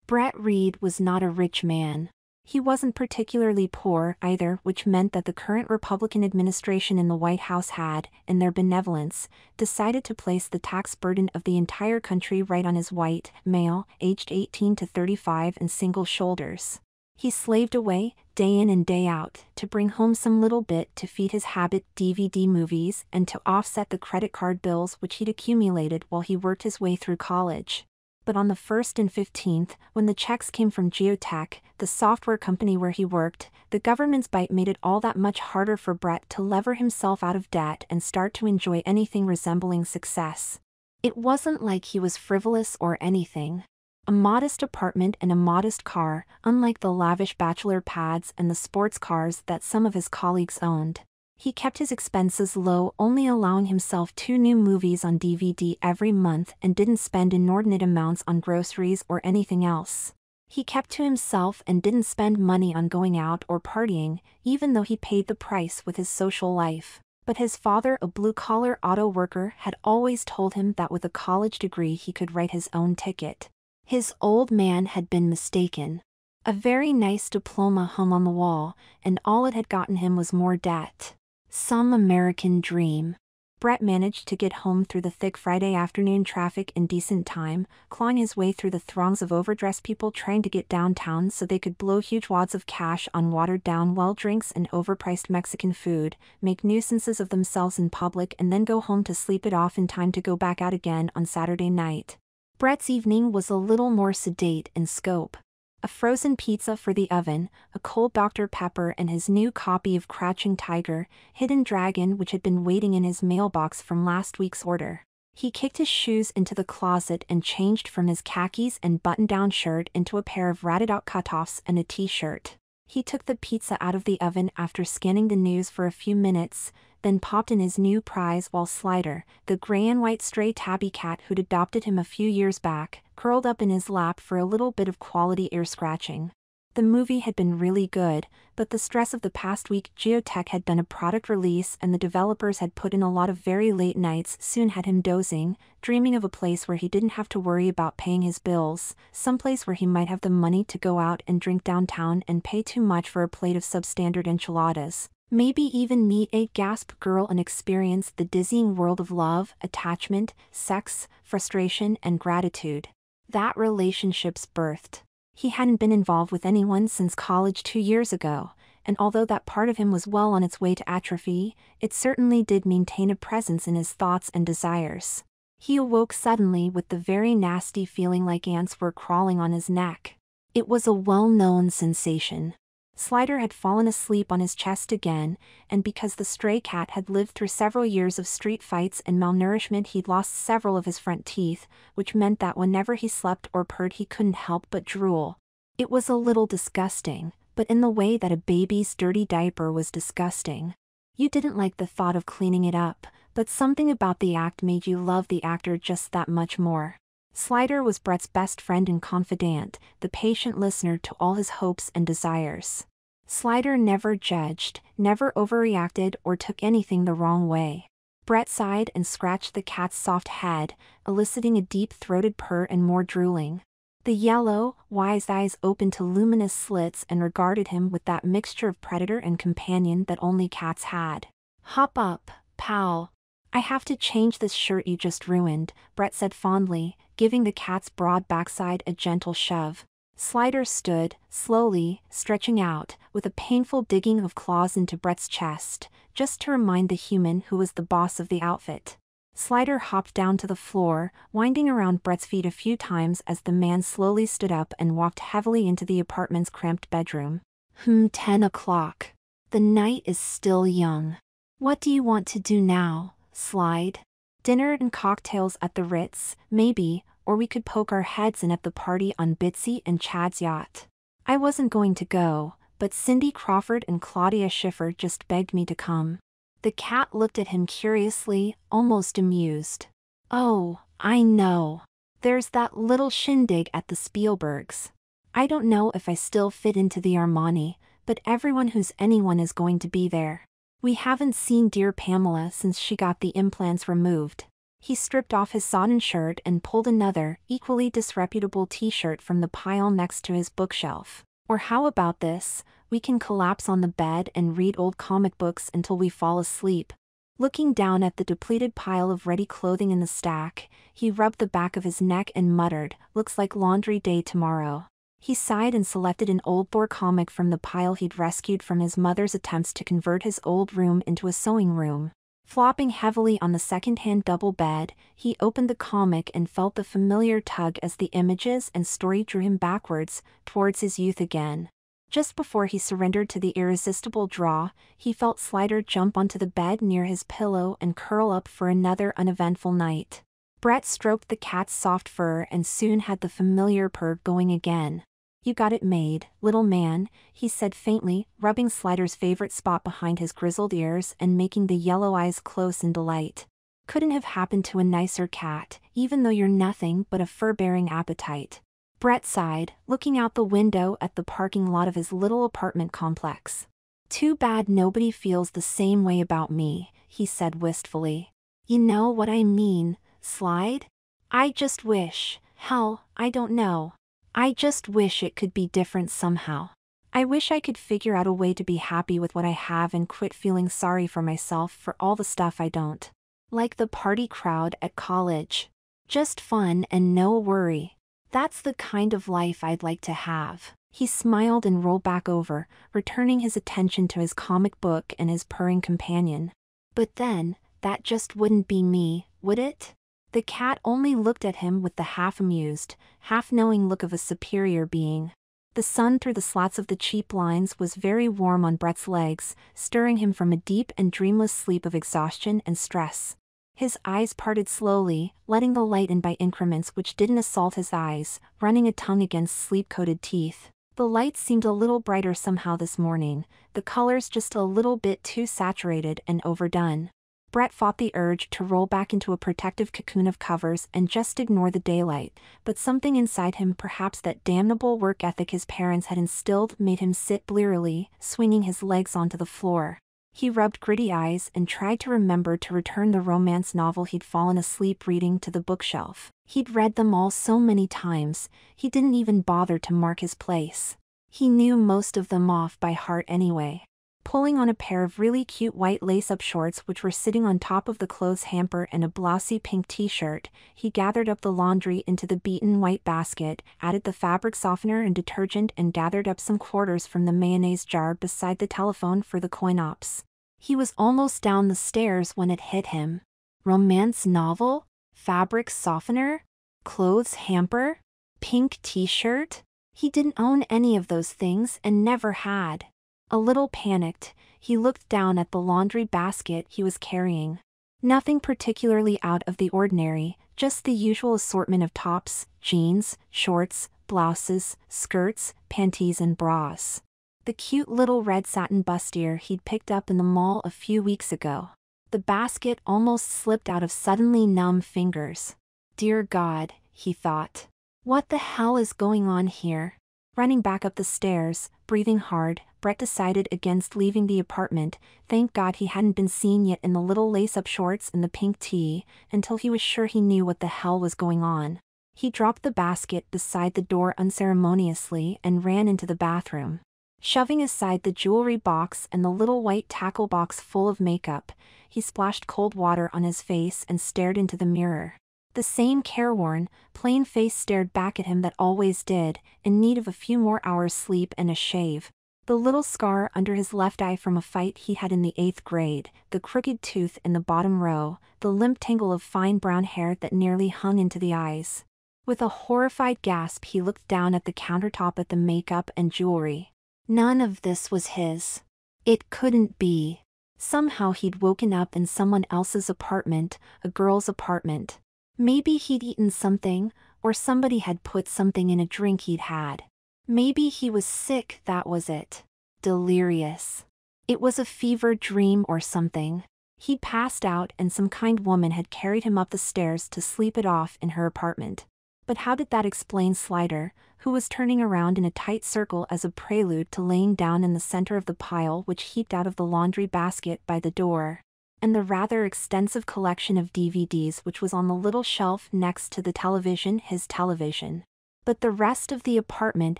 Brett Reed was not a rich man. He wasn't particularly poor either, which meant that the current Republican administration in the White House had, in their benevolence, decided to place the tax burden of the entire country right on his white, male, aged 18 to 35 and single shoulders. He slaved away, day in and day out, to bring home some little bit to feed his habit DVD movies and to offset the credit card bills which he'd accumulated while he worked his way through college. But on the 1st and 15th, when the checks came from Geotech, the software company where he worked, the government's bite made it all that much harder for Brett to lever himself out of debt and start to enjoy anything resembling success. It wasn't like he was frivolous or anything. A modest apartment and a modest car, unlike the lavish bachelor pads and the sports cars that some of his colleagues owned. He kept his expenses low, only allowing himself 2 new movies on DVD every month and didn't spend inordinate amounts on groceries or anything else. He kept to himself and didn't spend money on going out or partying, even though he paid the price with his social life. But his father, a blue-collar auto worker, had always told him that with a college degree he could write his own ticket. His old man had been mistaken. A very nice diploma hung on the wall, and all it had gotten him was more debt. Some American dream. Brett managed to get home through the thick Friday afternoon traffic in decent time, clawing his way through the throngs of overdressed people trying to get downtown so they could blow huge wads of cash on watered-down well drinks and overpriced Mexican food, make nuisances of themselves in public and then go home to sleep it off in time to go back out again on Saturday night. Brett's evening was a little more sedate in scope. A frozen pizza for the oven, a cold Dr. Pepper and his new copy of Crouching Tiger, Hidden Dragon which had been waiting in his mailbox from last week's order. He kicked his shoes into the closet and changed from his khakis and button-down shirt into a pair of ratted-out cutoffs and a t-shirt. He took the pizza out of the oven after scanning the news for a few minutes, then popped in his new prize while Slider, the gray and white stray tabby cat who'd adopted him a few years back, curled up in his lap for a little bit of quality ear scratching. The movie had been really good, but the stress of the past week, Geotech had done a product release and the developers had put in a lot of very late nights, soon had him dozing, dreaming of a place where he didn't have to worry about paying his bills, someplace where he might have the money to go out and drink downtown and pay too much for a plate of substandard enchiladas. Maybe even meet a gasp girl and experience the dizzying world of love, attachment, sex, frustration, and gratitude. That relationship's birthed. He hadn't been involved with anyone since college 2 years ago, and although that part of him was well on its way to atrophy, it certainly did maintain a presence in his thoughts and desires. He awoke suddenly with the very nasty feeling like ants were crawling on his neck. It was a well-known sensation. Slider had fallen asleep on his chest again, and because the stray cat had lived through several years of street fights and malnourishment he'd lost several of his front teeth, which meant that whenever he slept or purred he couldn't help but drool. It was a little disgusting, but in the way that a baby's dirty diaper was disgusting. You didn't like the thought of cleaning it up, but something about the act made you love the actor just that much more. Slider was Brett's best friend and confidant, the patient listener to all his hopes and desires. Slider never judged, never overreacted or took anything the wrong way. Brett sighed and scratched the cat's soft head, eliciting a deep-throated purr and more drooling. The yellow, wise eyes opened to luminous slits and regarded him with that mixture of predator and companion that only cats had. "Hop up, pal. I have to change this shirt you just ruined," Brett said fondly, giving the cat's broad backside a gentle shove. Slider stood, slowly, stretching out, with a painful digging of claws into Brett's chest, just to remind the human who was the boss of the outfit. Slider hopped down to the floor, winding around Brett's feet a few times as the man slowly stood up and walked heavily into the apartment's cramped bedroom. 10 o'clock. The night is still young. What do you want to do now, Slide? Dinner and cocktails at the Ritz, maybe, or we could poke our heads in at the party on Bitsy and Chad's yacht. I wasn't going to go, but Cindy Crawford and Claudia Schiffer just begged me to come. The cat looked at him curiously, almost amused. Oh, I know. There's that little shindig at the Spielbergs. I don't know if I still fit into the Armani, but everyone who's anyone is going to be there. We haven't seen dear Pamela since she got the implants removed. He stripped off his sodden shirt and pulled another, equally disreputable t-shirt from the pile next to his bookshelf. Or how about this? We can collapse on the bed and read old comic books until we fall asleep. Looking down at the depleted pile of ready clothing in the stack, he rubbed the back of his neck and muttered, "Looks like laundry day tomorrow." He sighed and selected an old Thor comic from the pile he'd rescued from his mother's attempts to convert his old room into a sewing room. Flopping heavily on the second-hand double bed, he opened the comic and felt the familiar tug as the images and story drew him backwards, towards his youth again. Just before he surrendered to the irresistible draw, he felt Slider jump onto the bed near his pillow and curl up for another uneventful night. Brett stroked the cat's soft fur and soon had the familiar purr going again. "You got it made, little man," he said faintly, rubbing Slider's favorite spot behind his grizzled ears and making the yellow eyes close in delight. "Couldn't have happened to a nicer cat, even though you're nothing but a fur-bearing appetite." Brett sighed, looking out the window at the parking lot of his little apartment complex. "Too bad nobody feels the same way about me," he said wistfully. "You know what I mean, Slide? I just wish, hell, I don't know. I just wish it could be different somehow. I wish I could figure out a way to be happy with what I have and quit feeling sorry for myself for all the stuff I don't. Like the party crowd at college. Just fun and no worry. That's the kind of life I'd like to have." He smiled and rolled back over, returning his attention to his comic book and his purring companion. "But then, that just wouldn't be me, would it?" The cat only looked at him with the half-amused, half-knowing look of a superior being. The sun through the slats of the cheap blinds was very warm on Brett's legs, stirring him from a deep and dreamless sleep of exhaustion and stress. His eyes parted slowly, letting the light in by increments which didn't assault his eyes, running a tongue against sleep-coated teeth. The light seemed a little brighter somehow this morning, the colors just a little bit too saturated and overdone. Brett fought the urge to roll back into a protective cocoon of covers and just ignore the daylight, but something inside him, perhaps that damnable work ethic his parents had instilled, made him sit blearily, swinging his legs onto the floor. He rubbed gritty eyes and tried to remember to return the romance novel he'd fallen asleep reading to the bookshelf. He'd read them all so many times, he didn't even bother to mark his place. He knew most of them off by heart anyway. Pulling on a pair of really cute white lace-up shorts which were sitting on top of the clothes hamper and a blousy pink t-shirt, he gathered up the laundry into the beaten white basket, added the fabric softener and detergent and gathered up some quarters from the mayonnaise jar beside the telephone for the coin-ops. He was almost down the stairs when it hit him. Romance novel? Fabric softener? Clothes hamper? Pink t-shirt? He didn't own any of those things and never had. A little panicked, he looked down at the laundry basket he was carrying. Nothing particularly out of the ordinary, just the usual assortment of tops, jeans, shorts, blouses, skirts, panties and bras. The cute little red satin bustier he'd picked up in the mall a few weeks ago. The basket almost slipped out of suddenly numb fingers. Dear God, he thought. What the hell is going on here? Running back up the stairs, breathing hard, Brett decided against leaving the apartment. Thank God he hadn't been seen yet in the little lace-up shorts and the pink tee, until he was sure he knew what the hell was going on. He dropped the basket beside the door unceremoniously and ran into the bathroom. Shoving aside the jewelry box and the little white tackle box full of makeup, he splashed cold water on his face and stared into the mirror. The same careworn, plain face stared back at him that always did, in need of a few more hours' sleep and a shave. The little scar under his left eye from a fight he had in the 8th grade, the crooked tooth in the bottom row, the limp tangle of fine brown hair that nearly hung into the eyes. With a horrified gasp he looked down at the countertop at the makeup and jewelry. None of this was his. It couldn't be. Somehow he'd woken up in someone else's apartment, a girl's apartment. Maybe he'd eaten something, or somebody had put something in a drink he'd had. Maybe he was sick, that was it. Delirious. It was a fever dream or something. He'd passed out and some kind woman had carried him up the stairs to sleep it off in her apartment. But how did that explain Slider, who was turning around in a tight circle as a prelude to laying down in the center of the pile which heaped out of the laundry basket by the door? and the rather extensive collection of DVDs which was on the little shelf next to the television, his television. But the rest of the apartment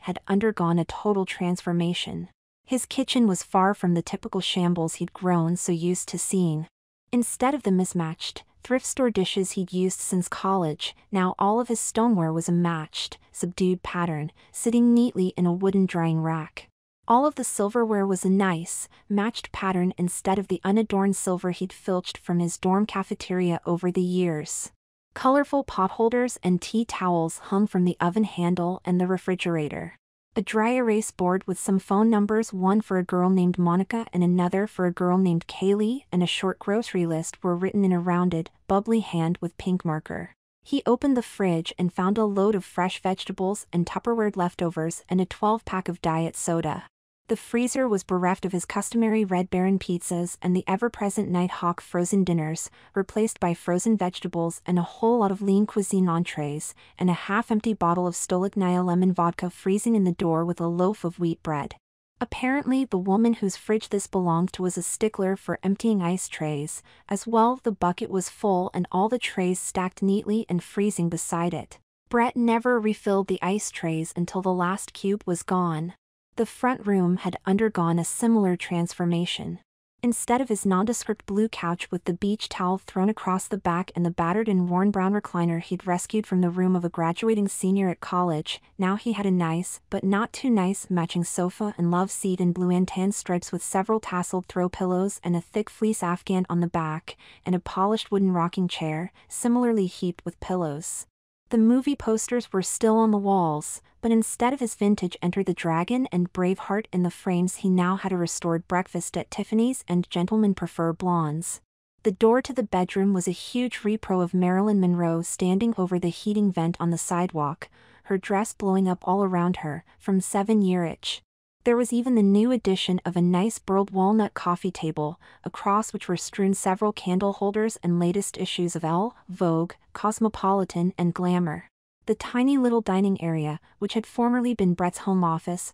had undergone a total transformation. His kitchen was far from the typical shambles he'd grown so used to seeing. Instead of the mismatched, thrift store dishes he'd used since college, now all of his stoneware was a matched, subdued pattern, sitting neatly in a wooden drying rack. All of the silverware was a nice, matched pattern instead of the unadorned silver he'd filched from his dorm cafeteria over the years. Colorful potholders and tea towels hung from the oven handle and the refrigerator. A dry erase board with some phone numbers, one for a girl named Monica and another for a girl named Kaylee, and a short grocery list were written in a rounded, bubbly hand with pink marker. He opened the fridge and found a load of fresh vegetables and Tupperware leftovers and a 12-pack of diet soda. The freezer was bereft of his customary Red Baron pizzas and the ever-present Nighthawk frozen dinners, replaced by frozen vegetables and a whole lot of lean cuisine entrees, and a half-empty bottle of Stolichnaya lemon vodka freezing in the door with a loaf of wheat bread. Apparently the woman whose fridge this belonged to was a stickler for emptying ice trays. As well, the bucket was full and all the trays stacked neatly and freezing beside it. Brett never refilled the ice trays until the last cube was gone. The front room had undergone a similar transformation. Instead of his nondescript blue couch with the beach towel thrown across the back and the battered and worn brown recliner he'd rescued from the room of a graduating senior at college, now he had a nice, but not too nice, matching sofa and love seat in blue and tan stripes with several tasseled throw pillows and a thick fleece afghan on the back, and a polished wooden rocking chair, similarly heaped with pillows. The movie posters were still on the walls, but instead of his vintage Enter the Dragon and Braveheart in the frames, he now had a restored Breakfast at Tiffany's and Gentlemen Prefer Blondes. The door to the bedroom was a huge repro of Marilyn Monroe standing over the heating vent on the sidewalk, her dress blowing up all around her, from 7-year itch. There was even the new addition of a nice burled walnut coffee table, across which were strewn several candle holders and latest issues of Elle, Vogue, Cosmopolitan, and Glamour. The tiny little dining area, which had formerly been Brett's home office,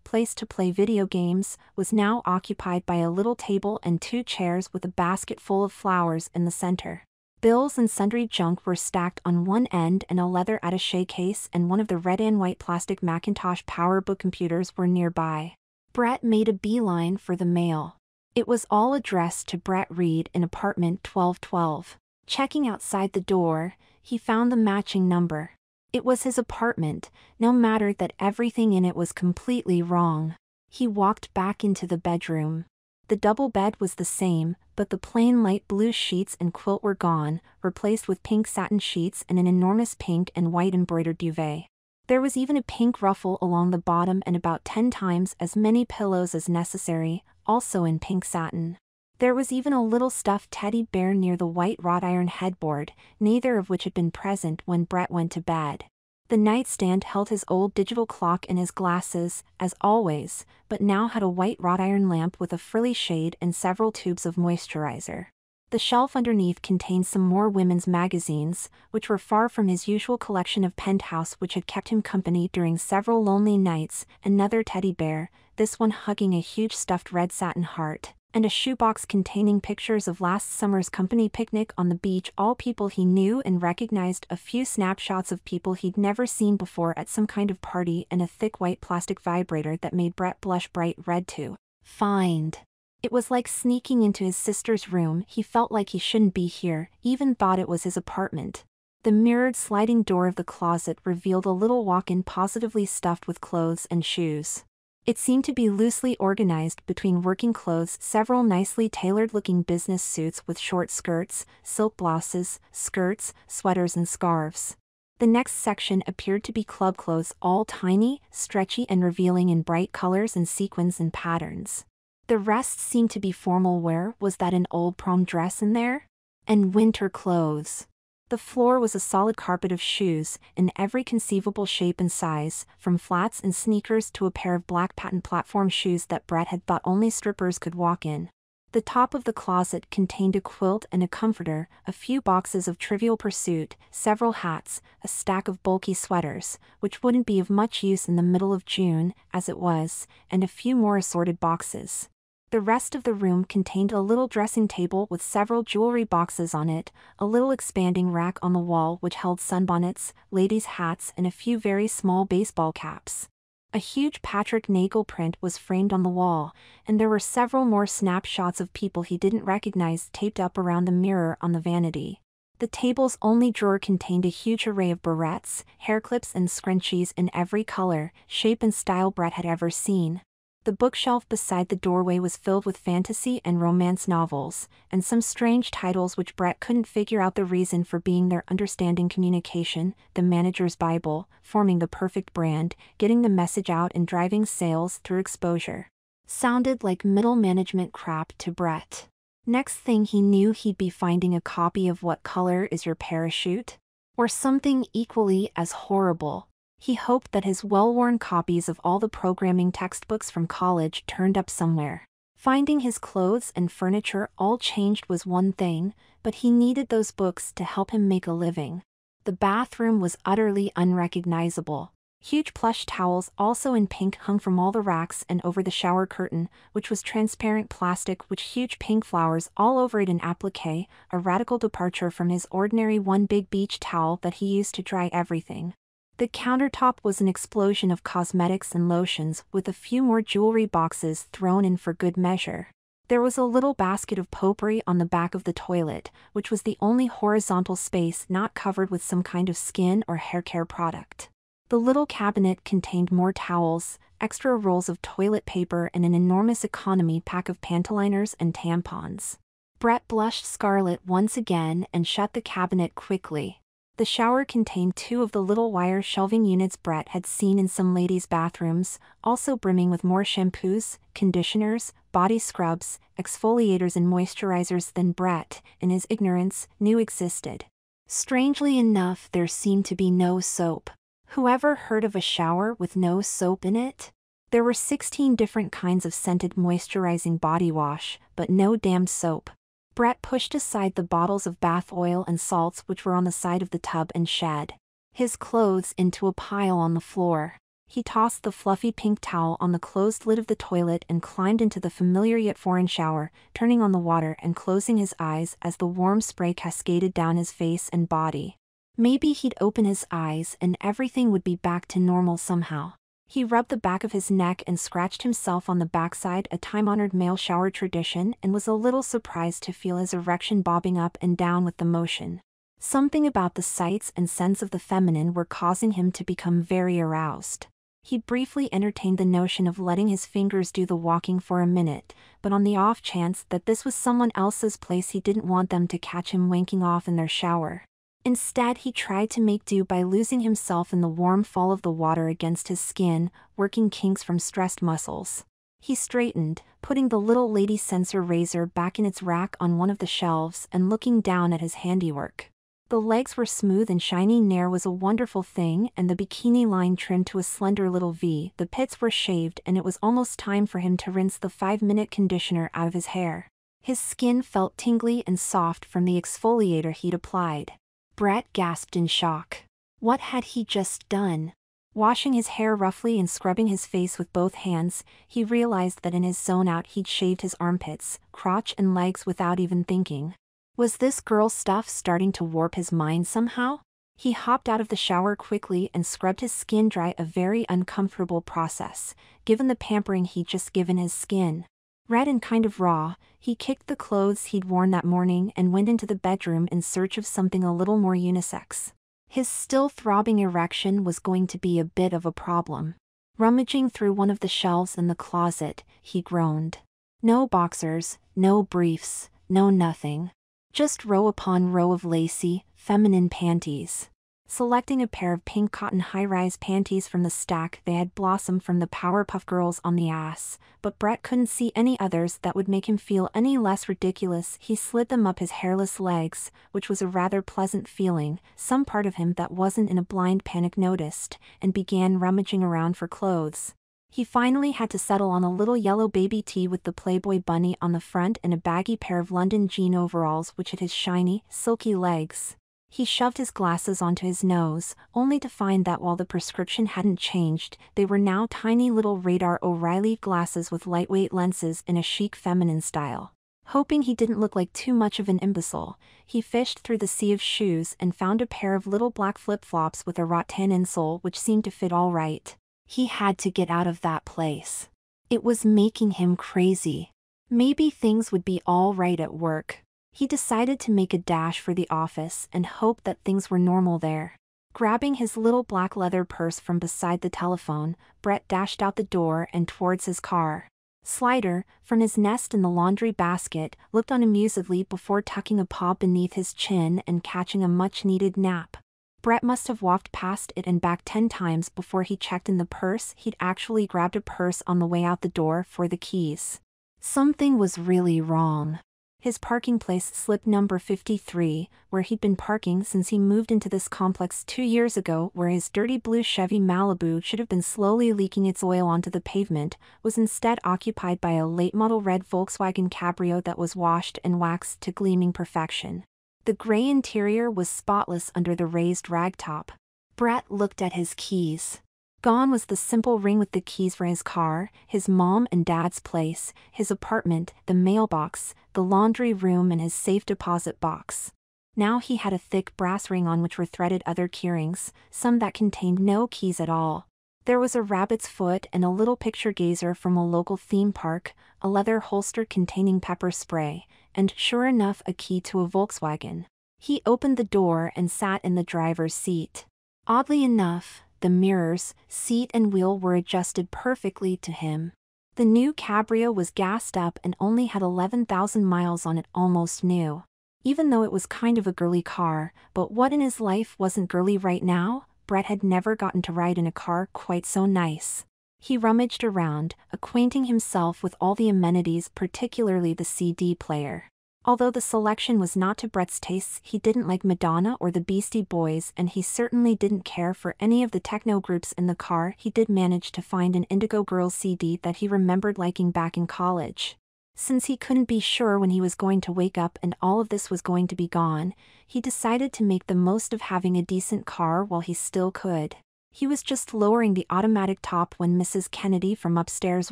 place to play video games, was now occupied by a little table and 2 chairs with a basket full of flowers in the center. Bills and sundry junk were stacked on one end, and a leather attaché case and one of the red and white plastic Macintosh PowerBook computers were nearby. Brett made a beeline for the mail. It was all addressed to Brett Reed in apartment 1212. Checking outside the door, he found the matching number. It was his apartment, no matter that everything in it was completely wrong. He walked back into the bedroom. The double bed was the same, but the plain light blue sheets and quilt were gone, replaced with pink satin sheets and an enormous pink and white embroidered duvet. There was even a pink ruffle along the bottom and about 10 times as many pillows as necessary, also in pink satin. There was even a little stuffed teddy bear near the white wrought iron headboard, neither of which had been present when Brett went to bed. The nightstand held his old digital clock and his glasses, as always, but now had a white wrought iron lamp with a frilly shade and several tubes of moisturizer. The shelf underneath contained some more women's magazines, which were far from his usual collection of Penthouse which had kept him company during several lonely nights, another teddy bear, this one hugging a huge stuffed red satin heart, and a shoebox containing pictures of last summer's company picnic on the beach, all people he knew and recognized, a few snapshots of people he'd never seen before at some kind of party, and a thick white plastic vibrator that made Brett blush bright red to find. It was like sneaking into his sister's room. He felt like he shouldn't be here, even thought it was his apartment. The mirrored sliding door of the closet revealed a little walk-in positively stuffed with clothes and shoes. It seemed to be loosely organized between working clothes, several nicely tailored-looking business suits with short skirts, silk blouses, skirts, sweaters and scarves. The next section appeared to be club clothes, all tiny, stretchy and revealing in bright colors and sequins and patterns. The rest seemed to be formal wear. Was that an old prom dress in there? And winter clothes. The floor was a solid carpet of shoes, in every conceivable shape and size, from flats and sneakers to a pair of black patent platform shoes that Brett had thought only strippers could walk in. The top of the closet contained a quilt and a comforter, a few boxes of Trivial Pursuit, several hats, a stack of bulky sweaters, which wouldn't be of much use in the middle of June, as it was, and a few more assorted boxes. The rest of the room contained a little dressing table with several jewelry boxes on it, a little expanding rack on the wall which held sunbonnets, ladies' hats and a few very small baseball caps. A huge Patrick Nagel print was framed on the wall, and there were several more snapshots of people he didn't recognize taped up around the mirror on the vanity. The table's only drawer contained a huge array of barrettes, hair clips and scrunchies in every color, shape and style Brett had ever seen. The bookshelf beside the doorway was filled with fantasy and romance novels, and some strange titles which Brett couldn't figure out the reason for being there. Understanding Communication, The Manager's Bible, Forming the Perfect Brand, Getting the Message Out and Driving Sales Through Exposure. Sounded like middle management crap to Brett. Next thing he knew, he'd be finding a copy of What Color Is Your Parachute? Or something equally as horrible. He hoped that his well-worn copies of all the programming textbooks from college turned up somewhere. Finding his clothes and furniture all changed was one thing, but he needed those books to help him make a living. The bathroom was utterly unrecognizable. Huge plush towels, also in pink, hung from all the racks and over the shower curtain, which was transparent plastic with huge pink flowers all over it in applique, a radical departure from his ordinary one big beach towel that he used to dry everything. The countertop was an explosion of cosmetics and lotions, with a few more jewelry boxes thrown in for good measure. There was a little basket of potpourri on the back of the toilet, which was the only horizontal space not covered with some kind of skin or hair care product. The little cabinet contained more towels, extra rolls of toilet paper and an enormous economy pack of pantyliners and tampons. Brett blushed scarlet once again and shut the cabinet quickly. The shower contained two of the little wire shelving units Brett had seen in some ladies' bathrooms, also brimming with more shampoos, conditioners, body scrubs, exfoliators and moisturizers than Brett, in his ignorance, knew existed. Strangely enough, there seemed to be no soap. Whoever heard of a shower with no soap in it? There were 16 different kinds of scented moisturizing body wash, but no damn soap. Brett pushed aside the bottles of bath oil and salts which were on the side of the tub and shed his clothes into a pile on the floor. He tossed the fluffy pink towel on the closed lid of the toilet and climbed into the familiar yet foreign shower, turning on the water and closing his eyes as the warm spray cascaded down his face and body. Maybe he'd open his eyes and everything would be back to normal somehow. He rubbed the back of his neck and scratched himself on the backside, a time-honored male shower tradition, and was a little surprised to feel his erection bobbing up and down with the motion. Something about the sights and scents of the feminine were causing him to become very aroused. He briefly entertained the notion of letting his fingers do the walking for a minute, but on the off chance that this was someone else's place, he didn't want them to catch him wanking off in their shower. Instead, he tried to make do by losing himself in the warm fall of the water against his skin, working kinks from stressed muscles. He straightened, putting the little lady sensor razor back in its rack on one of the shelves and looking down at his handiwork. The legs were smooth and shiny. Nair was a wonderful thing, and the bikini line trimmed to a slender little V. The pits were shaved and it was almost time for him to rinse the 5-minute conditioner out of his hair. His skin felt tingly and soft from the exfoliator he'd applied. Brett gasped in shock. What had he just done? Washing his hair roughly and scrubbing his face with both hands, he realized that in his zone out he'd shaved his armpits, crotch and legs without even thinking. Was this girl stuff starting to warp his mind somehow? He hopped out of the shower quickly and scrubbed his skin dry, a very uncomfortable process, given the pampering he'd just given his skin. Red and kind of raw, he kicked the clothes he'd worn that morning and went into the bedroom in search of something a little more unisex. His still throbbing erection was going to be a bit of a problem. Rummaging through one of the shelves in the closet, he groaned. No boxers, no briefs, no nothing. Just row upon row of lacy, feminine panties. Selecting a pair of pink cotton high-rise panties from the stack, they had blossomed from the Powerpuff Girls on the ass, but Brett couldn't see any others that would make him feel any less ridiculous. He slid them up his hairless legs, which was a rather pleasant feeling. Some part of him that wasn't in a blind panic noticed, and began rummaging around for clothes. He finally had to settle on a little yellow baby tee with the Playboy bunny on the front and a baggy pair of London jean overalls which hid his shiny, silky legs. He shoved his glasses onto his nose, only to find that while the prescription hadn't changed, they were now tiny little Radar O'Reilly glasses with lightweight lenses in a chic feminine style. Hoping he didn't look like too much of an imbecile, he fished through the sea of shoes and found a pair of little black flip-flops with a rattan insole which seemed to fit all right. He had to get out of that place. It was making him crazy. Maybe things would be all right at work. He decided to make a dash for the office and hope that things were normal there. Grabbing his little black leather purse from beside the telephone, Brett dashed out the door and towards his car. Slider, from his nest in the laundry basket, looked on amusedly before tucking a paw beneath his chin and catching a much-needed nap. Brett must have walked past it and back 10 times before he checked in the purse. He'd actually grabbed a purse on the way out the door for the keys. Something was really wrong. His parking place slipped number 53, where he'd been parking since he moved into this complex 2 years ago, where his dirty blue Chevy Malibu should have been slowly leaking its oil onto the pavement, was instead occupied by a late-model red Volkswagen Cabrio that was washed and waxed to gleaming perfection. The gray interior was spotless under the raised ragtop. Brett looked at his keys. Gone was the simple ring with the keys for his car, his mom and dad's place, his apartment, the mailbox, the laundry room and his safe deposit box. Now he had a thick brass ring on which were threaded other keyrings, some that contained no keys at all. There was a rabbit's foot and a little picture gazer from a local theme park, a leather holster containing pepper spray, and sure enough a key to a Volkswagen. He opened the door and sat in the driver's seat. Oddly enough, the mirrors, seat and wheel were adjusted perfectly to him. The new Cabrio was gassed up and only had 11,000 miles on it, almost new. Even though it was kind of a girly car, but what in his life wasn't girly right now? Brett had never gotten to ride in a car quite so nice. He rummaged around, acquainting himself with all the amenities, particularly the CD player. Although the selection was not to Brett's tastes, he didn't like Madonna or the Beastie Boys, and he certainly didn't care for any of the techno groups in the car. He did manage to find an Indigo Girls CD that he remembered liking back in college. Since he couldn't be sure when he was going to wake up and all of this was going to be gone, he decided to make the most of having a decent car while he still could. He was just lowering the automatic top when Mrs. Kennedy from upstairs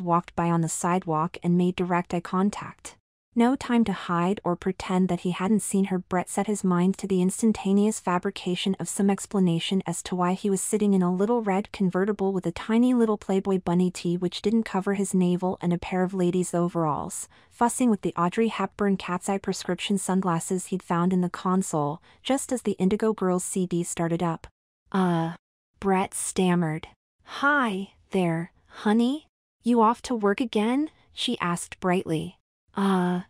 walked by on the sidewalk and made direct eye contact. No time to hide or pretend that he hadn't seen her. Brett set his mind to the instantaneous fabrication of some explanation as to why he was sitting in a little red convertible with a tiny little Playboy bunny tee which didn't cover his navel and a pair of ladies' overalls, fussing with the Audrey Hepburn cat's eye prescription sunglasses he'd found in the console, just as the Indigo Girls CD started up. Brett stammered. "Hi, there, honey? You off to work again?" she asked brightly.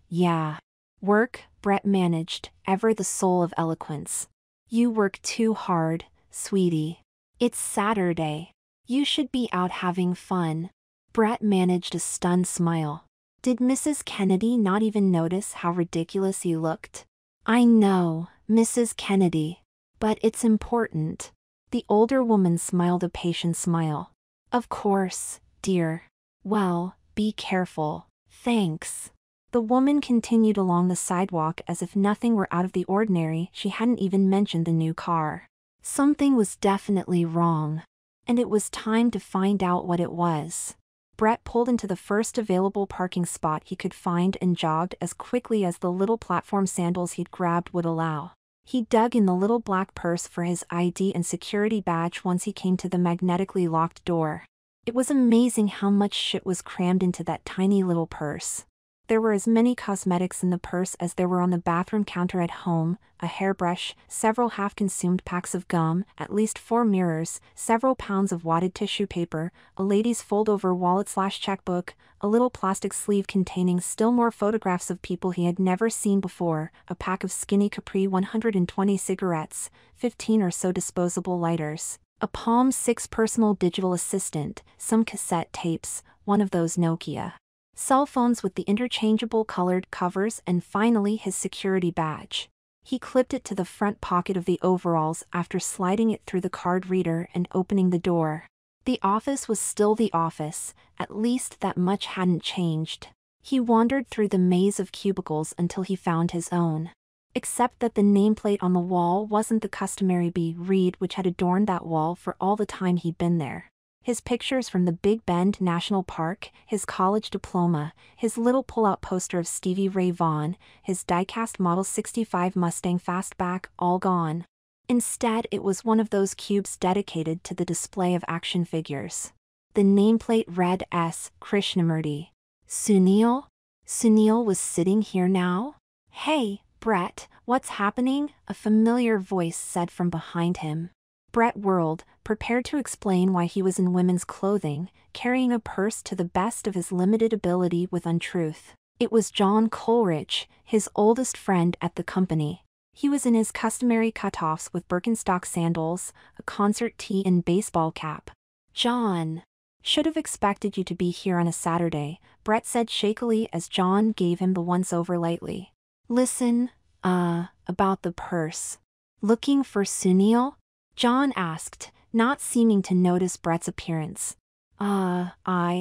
Yeah. Work," Brett managed, ever the soul of eloquence. "You work too hard, sweetie. It's Saturday. You should be out having fun." Brett managed a stunned smile. Did Mrs. Kennedy not even notice how ridiculous he looked? "I know, Mrs. Kennedy. But it's important." The older woman smiled a patient smile. "Of course, dear. Well, be careful. Thanks." The woman continued along the sidewalk as if nothing were out of the ordinary. She hadn't even mentioned the new car. Something was definitely wrong. And it was time to find out what it was. Brett pulled into the first available parking spot he could find and jogged as quickly as the little platform sandals he'd grabbed would allow. He dug in the little black purse for his ID and security badge once he came to the magnetically locked door. It was amazing how much shit was crammed into that tiny little purse. There were as many cosmetics in the purse as there were on the bathroom counter at home: a hairbrush, several half-consumed packs of gum, at least 4 mirrors, several pounds of wadded tissue paper, a lady's fold-over wallet/checkbook, a little plastic sleeve containing still more photographs of people he had never seen before, a pack of skinny Capri 120 cigarettes, 15 or so disposable lighters, a Palm 6 personal digital assistant, some cassette tapes, one of those Nokia cell phones with the interchangeable colored covers, and finally his security badge. He clipped it to the front pocket of the overalls after sliding it through the card reader and opening the door. The office was still the office, at least that much hadn't changed. He wandered through the maze of cubicles until he found his own. except that the nameplate on the wall wasn't the customary B. Reed which had adorned that wall for all the time he'd been there. His pictures from the Big Bend National Park, his college diploma, his little pull-out poster of Stevie Ray Vaughan, his die-cast Model 65 Mustang Fastback, all gone. Instead, it was one of those cubes dedicated to the display of action figures. The nameplate read S. Krishnamurti. Sunil? Sunil was sitting here now? Hey, Brett, what's happening? A familiar voice said from behind him. Brett whirled, prepared to explain why he was in women's clothing, carrying a purse to the best of his limited ability with untruth. It was John Coleridge, his oldest friend at the company. He was in his customary cutoffs with Birkenstock sandals, a concert tee and baseball cap. John. Should have expected you to be here on a Saturday, Brett said shakily as John gave him the once-over lightly. Listen, about the purse. Looking for Sunil? John asked, not seeming to notice Brett's appearance. I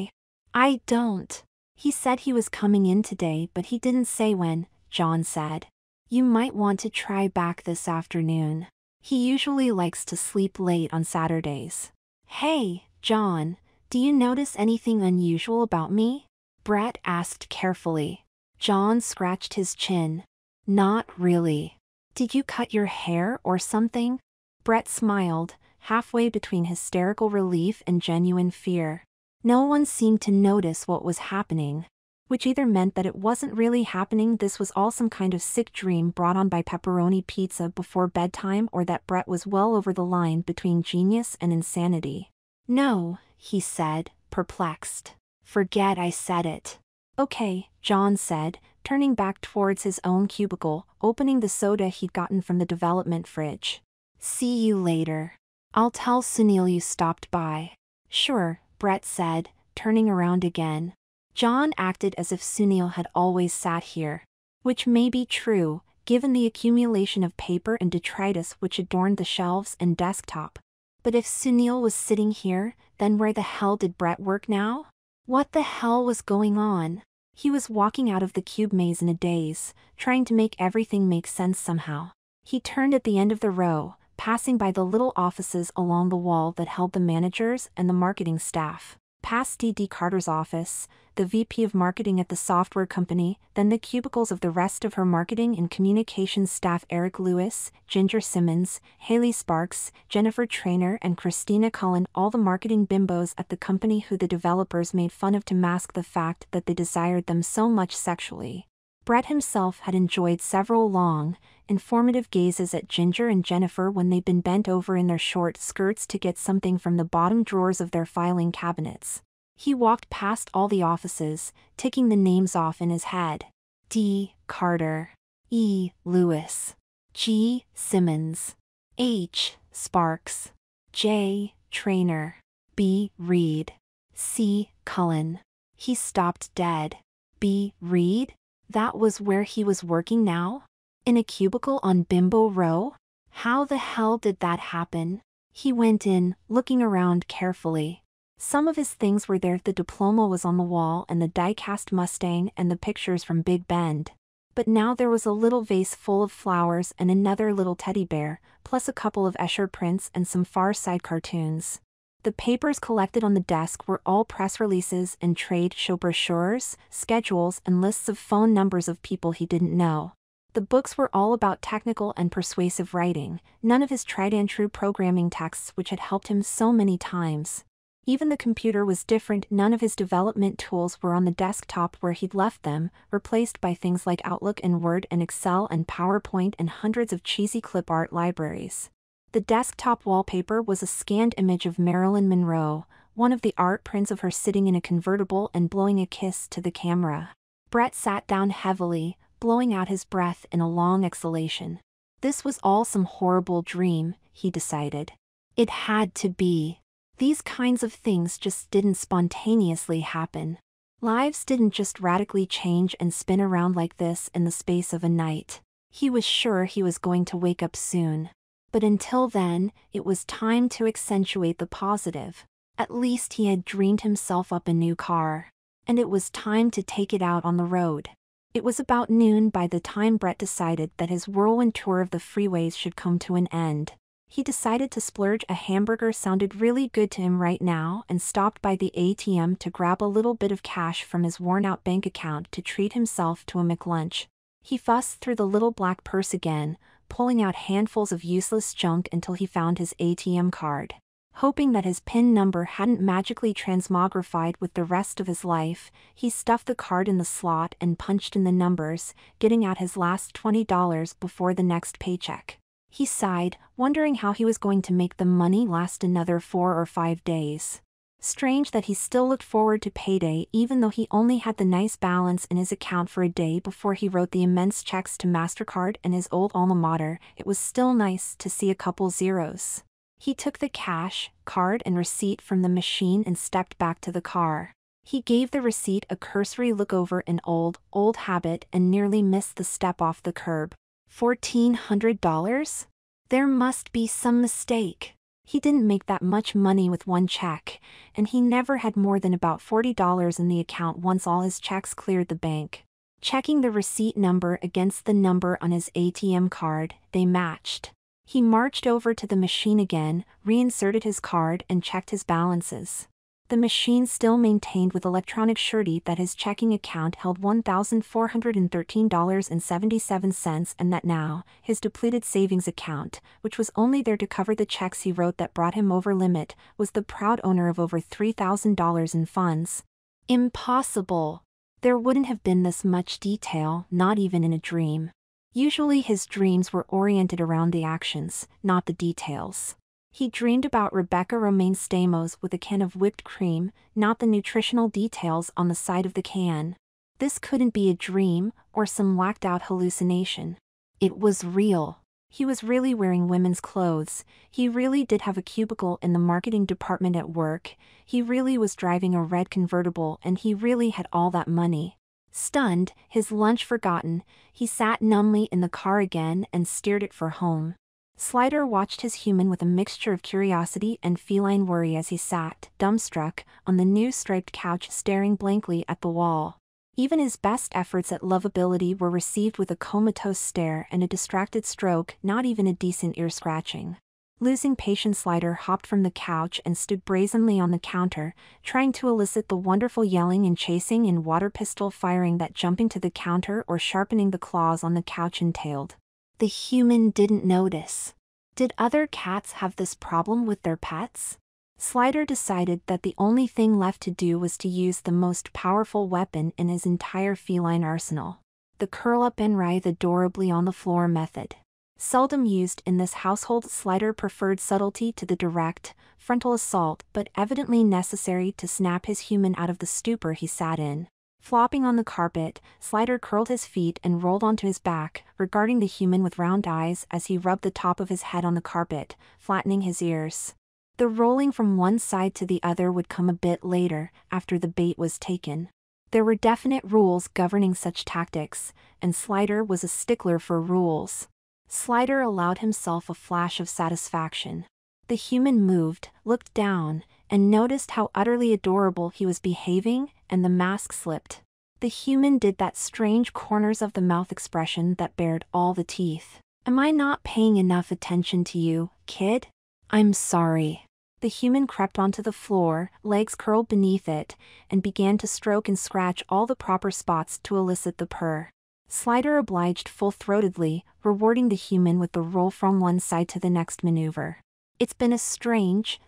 don't. He said he was coming in today but he didn't say when, John said. You might want to try back this afternoon. He usually likes to sleep late on Saturdays. Hey, John, do you notice anything unusual about me? Brett asked carefully. John scratched his chin. Not really. Did you cut your hair or something? Brett smiled, halfway between hysterical relief and genuine fear. No one seemed to notice what was happening, which either meant that it wasn't really happening, this was all some kind of sick dream brought on by pepperoni pizza before bedtime, or that Brett was well over the line between genius and insanity. No, he said, perplexed. Forget I said it. Okay, John said, turning back towards his own cubicle, opening the soda he'd gotten from the development fridge. See you later. I'll tell Sunil you stopped by. Sure, Brett said, turning around again. John acted as if Sunil had always sat here. Which may be true, given the accumulation of paper and detritus which adorned the shelves and desktop. But if Sunil was sitting here, then where the hell did Brett work now? What the hell was going on? He was walking out of the cube maze in a daze, trying to make everything make sense somehow. He turned at the end of the row, passing by the little offices along the wall that held the managers and the marketing staff. Past D.D. Carter's office, the VP of marketing at the software company, then the cubicles of the rest of her marketing and communications staff: Eric Lewis, Ginger Simmons, Haley Sparks, Jennifer Trainer and Christina Cullen, all the marketing bimbos at the company who the developers made fun of to mask the fact that they desired them so much sexually. Brett himself had enjoyed several long, informative gazes at Ginger and Jennifer when they'd been bent over in their short skirts to get something from the bottom drawers of their filing cabinets. He walked past all the offices, ticking the names off in his head. D. Carter. E. Lewis. G. Simmons. H. Sparks. J. Trainer. B. Reed. C. Cullen. He stopped dead. B. Reed? That was where he was working now? In a cubicle on Bimbo Row? How the hell did that happen? He went in, looking around carefully. Some of his things were there, the diploma was on the wall and the die-cast Mustang and the pictures from Big Bend. But now there was a little vase full of flowers and another little teddy bear, plus a couple of Escher prints and some Far Side cartoons. The papers collected on the desk were all press releases and trade show brochures, schedules and lists of phone numbers of people he didn't know. The books were all about technical and persuasive writing, none of his tried-and-true programming texts which had helped him so many times. Even the computer was different, none of his development tools were on the desktop where he'd left them, replaced by things like Outlook and Word and Excel and PowerPoint and hundreds of cheesy clip art libraries. The desktop wallpaper was a scanned image of Marilyn Monroe, one of the art prints of her sitting in a convertible and blowing a kiss to the camera. Brett sat down heavily, blowing out his breath in a long exhalation. This was all some horrible dream, he decided. It had to be. These kinds of things just didn't spontaneously happen. Lives didn't just radically change and spin around like this in the space of a night. He was sure he was going to wake up soon. But until then, it was time to accentuate the positive. At least he had dreamed himself up a new car. And it was time to take it out on the road. It was about noon by the time Brett decided that his whirlwind tour of the freeways should come to an end. He decided to splurge. A hamburger sounded really good to him right now and stopped by the ATM to grab a little bit of cash from his worn-out bank account to treat himself to a McLunch. He fussed through the little black purse again, pulling out handfuls of useless junk until he found his ATM card. Hoping that his PIN number hadn't magically transmogrified with the rest of his life, he stuffed the card in the slot and punched in the numbers, getting out his last $20 before the next paycheck. He sighed, wondering how he was going to make the money last another 4 or 5 days. Strange that he still looked forward to payday even though he only had the nice balance in his account for a day before he wrote the immense checks to MasterCard and his old alma mater. It was still nice to see a couple zeros. He took the cash, card and receipt from the machine and stepped back to the car. He gave the receipt a cursory look over an old habit and nearly missed the step off the curb. $1,400? There must be some mistake. He didn't make that much money with one check, and he never had more than about $40 in the account once all his checks cleared the bank. Checking the receipt number against the number on his ATM card, they matched. He marched over to the machine again, reinserted his card and checked his balances. The machine still maintained with electronic surety that his checking account held $1,413.77 and that now, his depleted savings account, which was only there to cover the checks he wrote that brought him over limit, was the proud owner of over $3,000 in funds. Impossible! There wouldn't have been this much detail, not even in a dream. Usually his dreams were oriented around the actions, not the details. He dreamed about Rebecca Romaine Stamos with a can of whipped cream, not the nutritional details on the side of the can. This couldn't be a dream, or some whacked-out hallucination. It was real. He was really wearing women's clothes, he really did have a cubicle in the marketing department at work, he really was driving a red convertible and he really had all that money. Stunned, his lunch forgotten, he sat numbly in the car again and steered it for home. Slider watched his human with a mixture of curiosity and feline worry as he sat, dumbstruck, on the new striped couch staring blankly at the wall. Even his best efforts at lovability were received with a comatose stare and a distracted stroke, not even a decent ear scratching. Losing patience, Slider hopped from the couch and stood brazenly on the counter, trying to elicit the wonderful yelling and chasing and water pistol firing that jumping to the counter or sharpening the claws on the couch entailed. The human didn't notice. Did other cats have this problem with their pets? Slider decided that the only thing left to do was to use the most powerful weapon in his entire feline arsenal. The curl up and writhe adorably on the floor method. Seldom used in this household, Slider preferred subtlety to the direct, frontal assault, but evidently necessary to snap his human out of the stupor he sat in. Flopping on the carpet, Slider curled his feet and rolled onto his back, regarding the human with round eyes as he rubbed the top of his head on the carpet, flattening his ears. The rolling from one side to the other would come a bit later, after the bait was taken. There were definite rules governing such tactics, and Slider was a stickler for rules. Slider allowed himself a flash of satisfaction. The human moved, looked down, and noticed how utterly adorable he was behaving, and the mask slipped. The human did that strange corners of the mouth expression that bared all the teeth. "Am I not paying enough attention to you, kid? I'm sorry." The human crept onto the floor, legs curled beneath it, and began to stroke and scratch all the proper spots to elicit the purr. Slider obliged full-throatedly, rewarding the human with the roll from one side to the next maneuver. "It's been a strange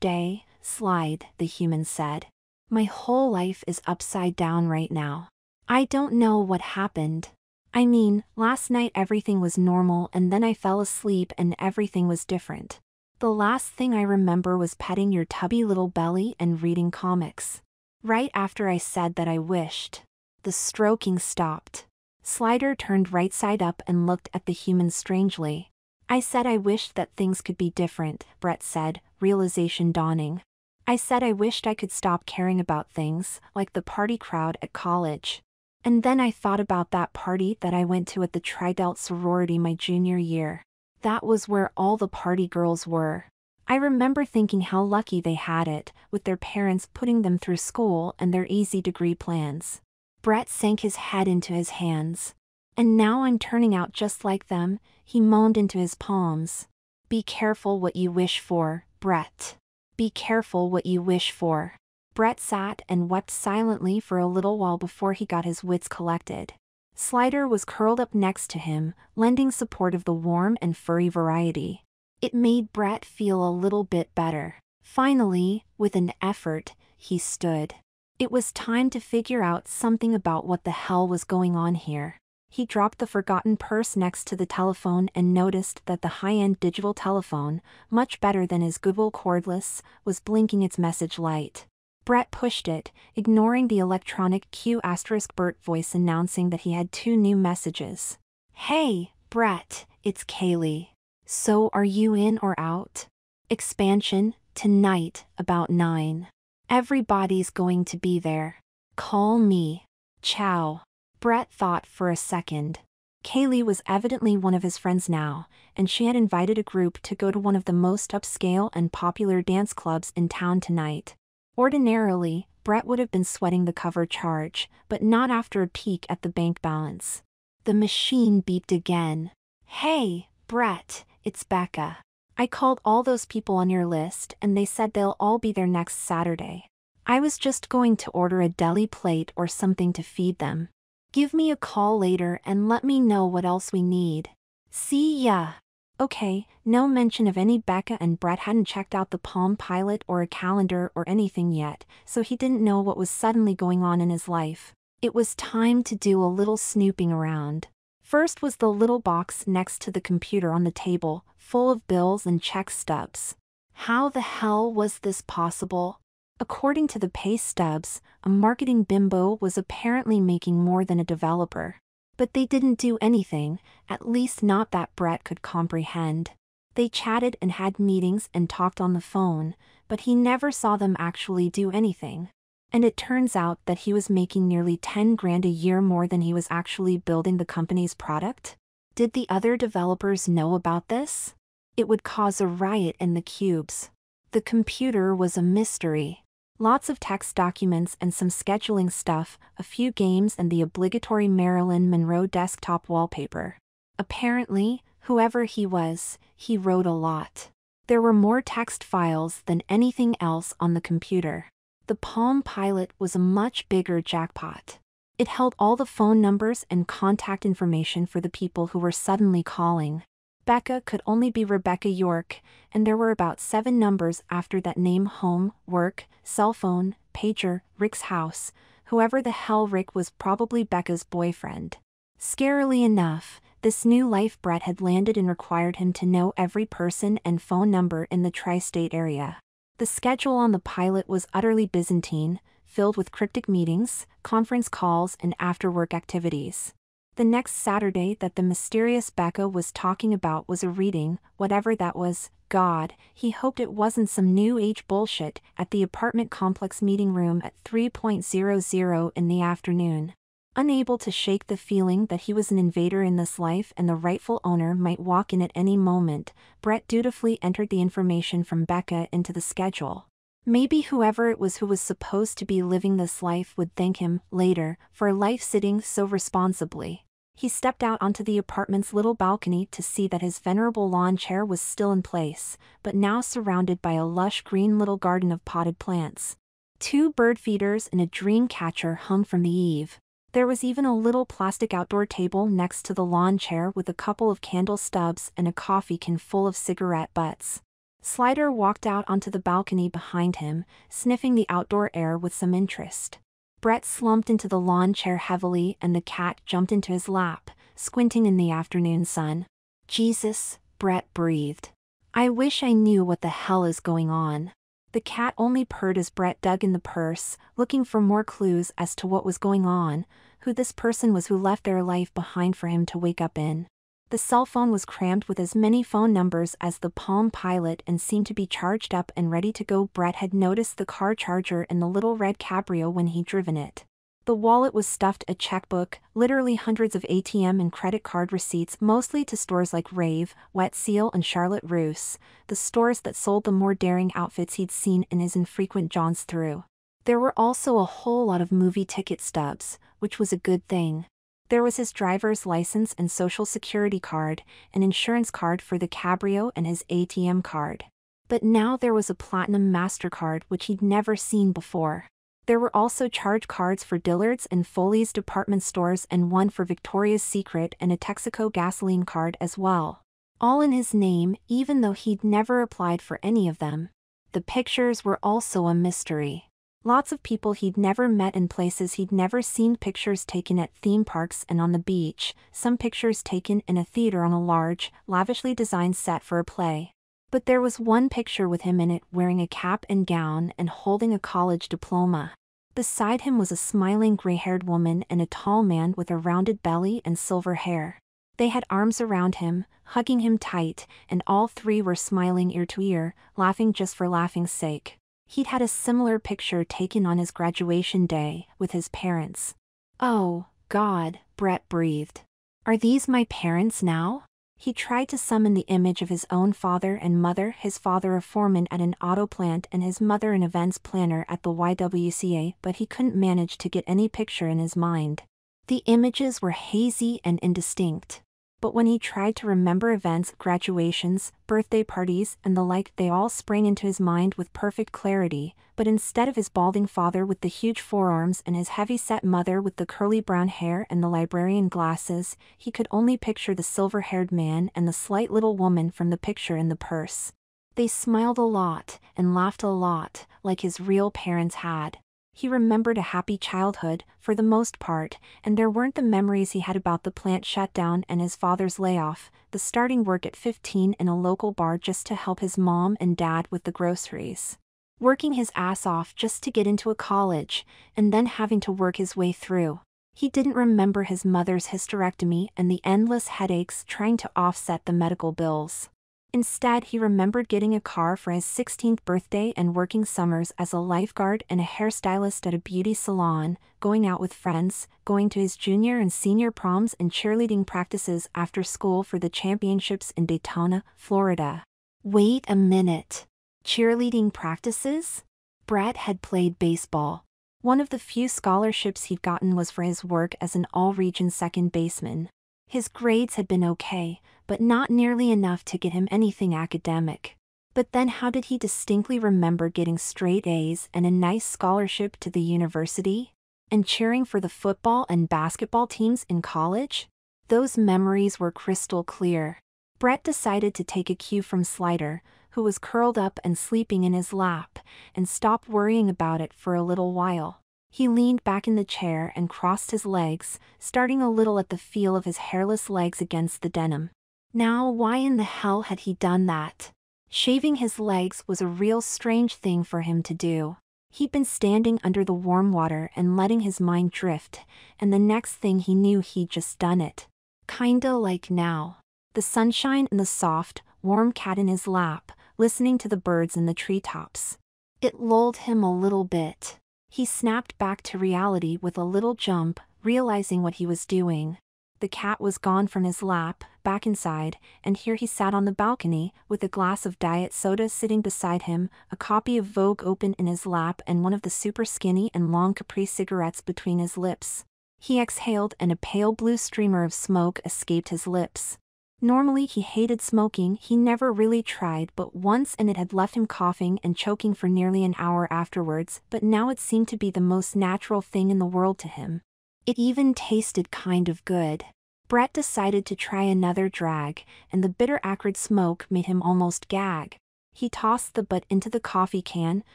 day, Slide," the human said. "My whole life is upside down right now. I don't know what happened. I mean, last night everything was normal and then I fell asleep and everything was different. The last thing I remember was petting your tubby little belly and reading comics. Right after I said that I wished." The stroking stopped. Slider turned right side up and looked at the human strangely. "I said I wished that things could be different," Brett said, realization dawning. "I said I wished I could stop caring about things, like the party crowd at college. And then I thought about that party that I went to at the Tri-Delt sorority my junior year. That was where all the party girls were. I remember thinking how lucky they had it, with their parents putting them through school and their easy degree plans. Brett sank his head into his hands. And now I'm turning out just like them, he moaned into his palms. Be careful what you wish for, Brett. Be careful what you wish for. Brett sat and wept silently for a little while before he got his wits collected. Slider was curled up next to him, lending support of the warm and furry variety. It made Brett feel a little bit better. Finally, with an effort, he stood. It was time to figure out something about what the hell was going on here. He dropped the forgotten purse next to the telephone and noticed that the high-end digital telephone, much better than his Google cordless, was blinking its message light. Brett pushed it, ignoring the electronic Q*Bert voice announcing that he had 2 new messages. Hey, Brett, it's Kaylee. So are you in or out? Expansion, tonight, about 9. Everybody's going to be there. Call me. Ciao. Brett thought for a second. Kaylee was evidently one of his friends now, and she had invited a group to go to one of the most upscale and popular dance clubs in town tonight. Ordinarily, Brett would have been sweating the cover charge, but not after a peek at the bank balance. The machine beeped again. Hey, Brett, it's Becca. I called all those people on your list and they said they'll all be there next Saturday. I was just going to order a deli plate or something to feed them. Give me a call later and let me know what else we need. See ya. Okay, no mention of any Becca, and Brett hadn't checked out the Palm Pilot or a calendar or anything yet, so he didn't know what was suddenly going on in his life. It was time to do a little snooping around. First was the little box next to the computer on the table, full of bills and check stubs. How the hell was this possible? According to the pay stubs, a marketing bimbo was apparently making more than a developer. But they didn't do anything, at least not that Brett could comprehend. They chatted and had meetings and talked on the phone, but he never saw them actually do anything. And it turns out that he was making nearly 10 grand a year more than he was actually building the company's product. Did the other developers know about this? It would cause a riot in the cubes. The computer was a mystery. Lots of text documents and some scheduling stuff, a few games and the obligatory Marilyn Monroe desktop wallpaper. Apparently, whoever he was, he wrote a lot. There were more text files than anything else on the computer. The Palm Pilot was a much bigger jackpot. It held all the phone numbers and contact information for the people who were suddenly calling. Becca could only be Rebecca York, and there were about 7 numbers after that name: home, work, cell phone, pager, Rick's house. Whoever the hell Rick was, probably Becca's boyfriend. Scarily enough, this new life Brett had landed in required him to know every person and phone number in the tri-state area. The schedule on the Pilot was utterly Byzantine, filled with cryptic meetings, conference calls, and after-work activities. The next Saturday that the mysterious Becca was talking about was a reading, whatever that was. God, he hoped it wasn't some new age bullshit, at the apartment complex meeting room at 3:00 in the afternoon. Unable to shake the feeling that he was an invader in this life and the rightful owner might walk in at any moment, Brett dutifully entered the information from Becca into the schedule. Maybe whoever it was who was supposed to be living this life would thank him, later, for life-sitting so responsibly. He stepped out onto the apartment's little balcony to see that his venerable lawn chair was still in place, but now surrounded by a lush green little garden of potted plants. 2 bird feeders and a dream catcher hung from the eave. There was even a little plastic outdoor table next to the lawn chair with a couple of candle stubs and a coffee can full of cigarette butts. Slider walked out onto the balcony behind him, sniffing the outdoor air with some interest. Brett slumped into the lawn chair heavily and the cat jumped into his lap, squinting in the afternoon sun. Jesus, Brett breathed. I wish I knew what the hell is going on. The cat only purred as Brett dug in the purse, looking for more clues as to what was going on, who this person was who left their life behind for him to wake up in. The cell phone was crammed with as many phone numbers as the Palm Pilot and seemed to be charged up and ready to go. Brett had noticed the car charger in the little red cabrio when he'd driven it. The wallet was stuffed a checkbook, literally hundreds of ATM and credit card receipts, mostly to stores like Rave, Wet Seal and Charlotte Russe, the stores that sold the more daring outfits he'd seen in his infrequent jaunts through. There were also a whole lot of movie ticket stubs, which was a good thing. There was his driver's license and social security card, an insurance card for the Cabrio and his ATM card. But now there was a platinum MasterCard which he'd never seen before. There were also charge cards for Dillard's and Foley's department stores and one for Victoria's Secret and a Texaco gasoline card as well. All in his name, even though he'd never applied for any of them. The pictures were also a mystery. Lots of people he'd never met in places he'd never seen, pictures taken at theme parks and on the beach, some pictures taken in a theater on a large, lavishly designed set for a play. But there was one picture with him in it wearing a cap and gown and holding a college diploma. Beside him was a smiling gray-haired woman and a tall man with a rounded belly and silver hair. They had arms around him, hugging him tight, and all three were smiling ear to ear, laughing just for laughing's sake. He'd had a similar picture taken on his graduation day, with his parents. "Oh, God," Brett breathed. "Are these my parents now?" He tried to summon the image of his own father and mother, his father a foreman at an auto plant and his mother an events planner at the YWCA, but he couldn't manage to get any picture in his mind. The images were hazy and indistinct. But when he tried to remember events, graduations, birthday parties, and the like, they all sprang into his mind with perfect clarity, but instead of his balding father with the huge forearms and his heavy-set mother with the curly brown hair and the librarian glasses, he could only picture the silver-haired man and the slight little woman from the picture in the purse. They smiled a lot and laughed a lot, like his real parents had. He remembered a happy childhood, for the most part, and there weren't the memories he had about the plant shutdown and his father's layoff, the starting work at 15 in a local bar just to help his mom and dad with the groceries. Working his ass off just to get into a college, and then having to work his way through. He didn't remember his mother's hysterectomy and the endless headaches trying to offset the medical bills. Instead, he remembered getting a car for his 16th birthday and working summers as a lifeguard and a hairstylist at a beauty salon, going out with friends, going to his junior and senior proms and cheerleading practices after school for the championships in Daytona, Florida. Wait a minute. Cheerleading practices? Brett had played baseball. One of the few scholarships he'd gotten was for his work as an all-region second baseman. His grades had been okay, but not nearly enough to get him anything academic. But then how did he distinctly remember getting straight A's and a nice scholarship to the university? And cheering for the football and basketball teams in college? Those memories were crystal clear. Brett decided to take a cue from Slider, who was curled up and sleeping in his lap, and stop worrying about it for a little while. He leaned back in the chair and crossed his legs, starting a little at the feel of his hairless legs against the denim. Now, why in the hell had he done that? Shaving his legs was a real strange thing for him to do. He'd been standing under the warm water and letting his mind drift, and the next thing he knew he'd just done it. Kinda like now. The sunshine and the soft, warm cat in his lap, listening to the birds in the treetops. It lulled him a little bit. He snapped back to reality with a little jump, realizing what he was doing. The cat was gone from his lap, back inside, and here he sat on the balcony, with a glass of diet soda sitting beside him, a copy of Vogue open in his lap and one of the super skinny and long Capri cigarettes between his lips. He exhaled and a pale blue streamer of smoke escaped his lips. Normally he hated smoking, he never really tried but once and it had left him coughing and choking for nearly an hour afterwards, but now it seemed to be the most natural thing in the world to him. It even tasted kind of good. Brett decided to try another drag, and the bitter acrid smoke made him almost gag. He tossed the butt into the coffee can,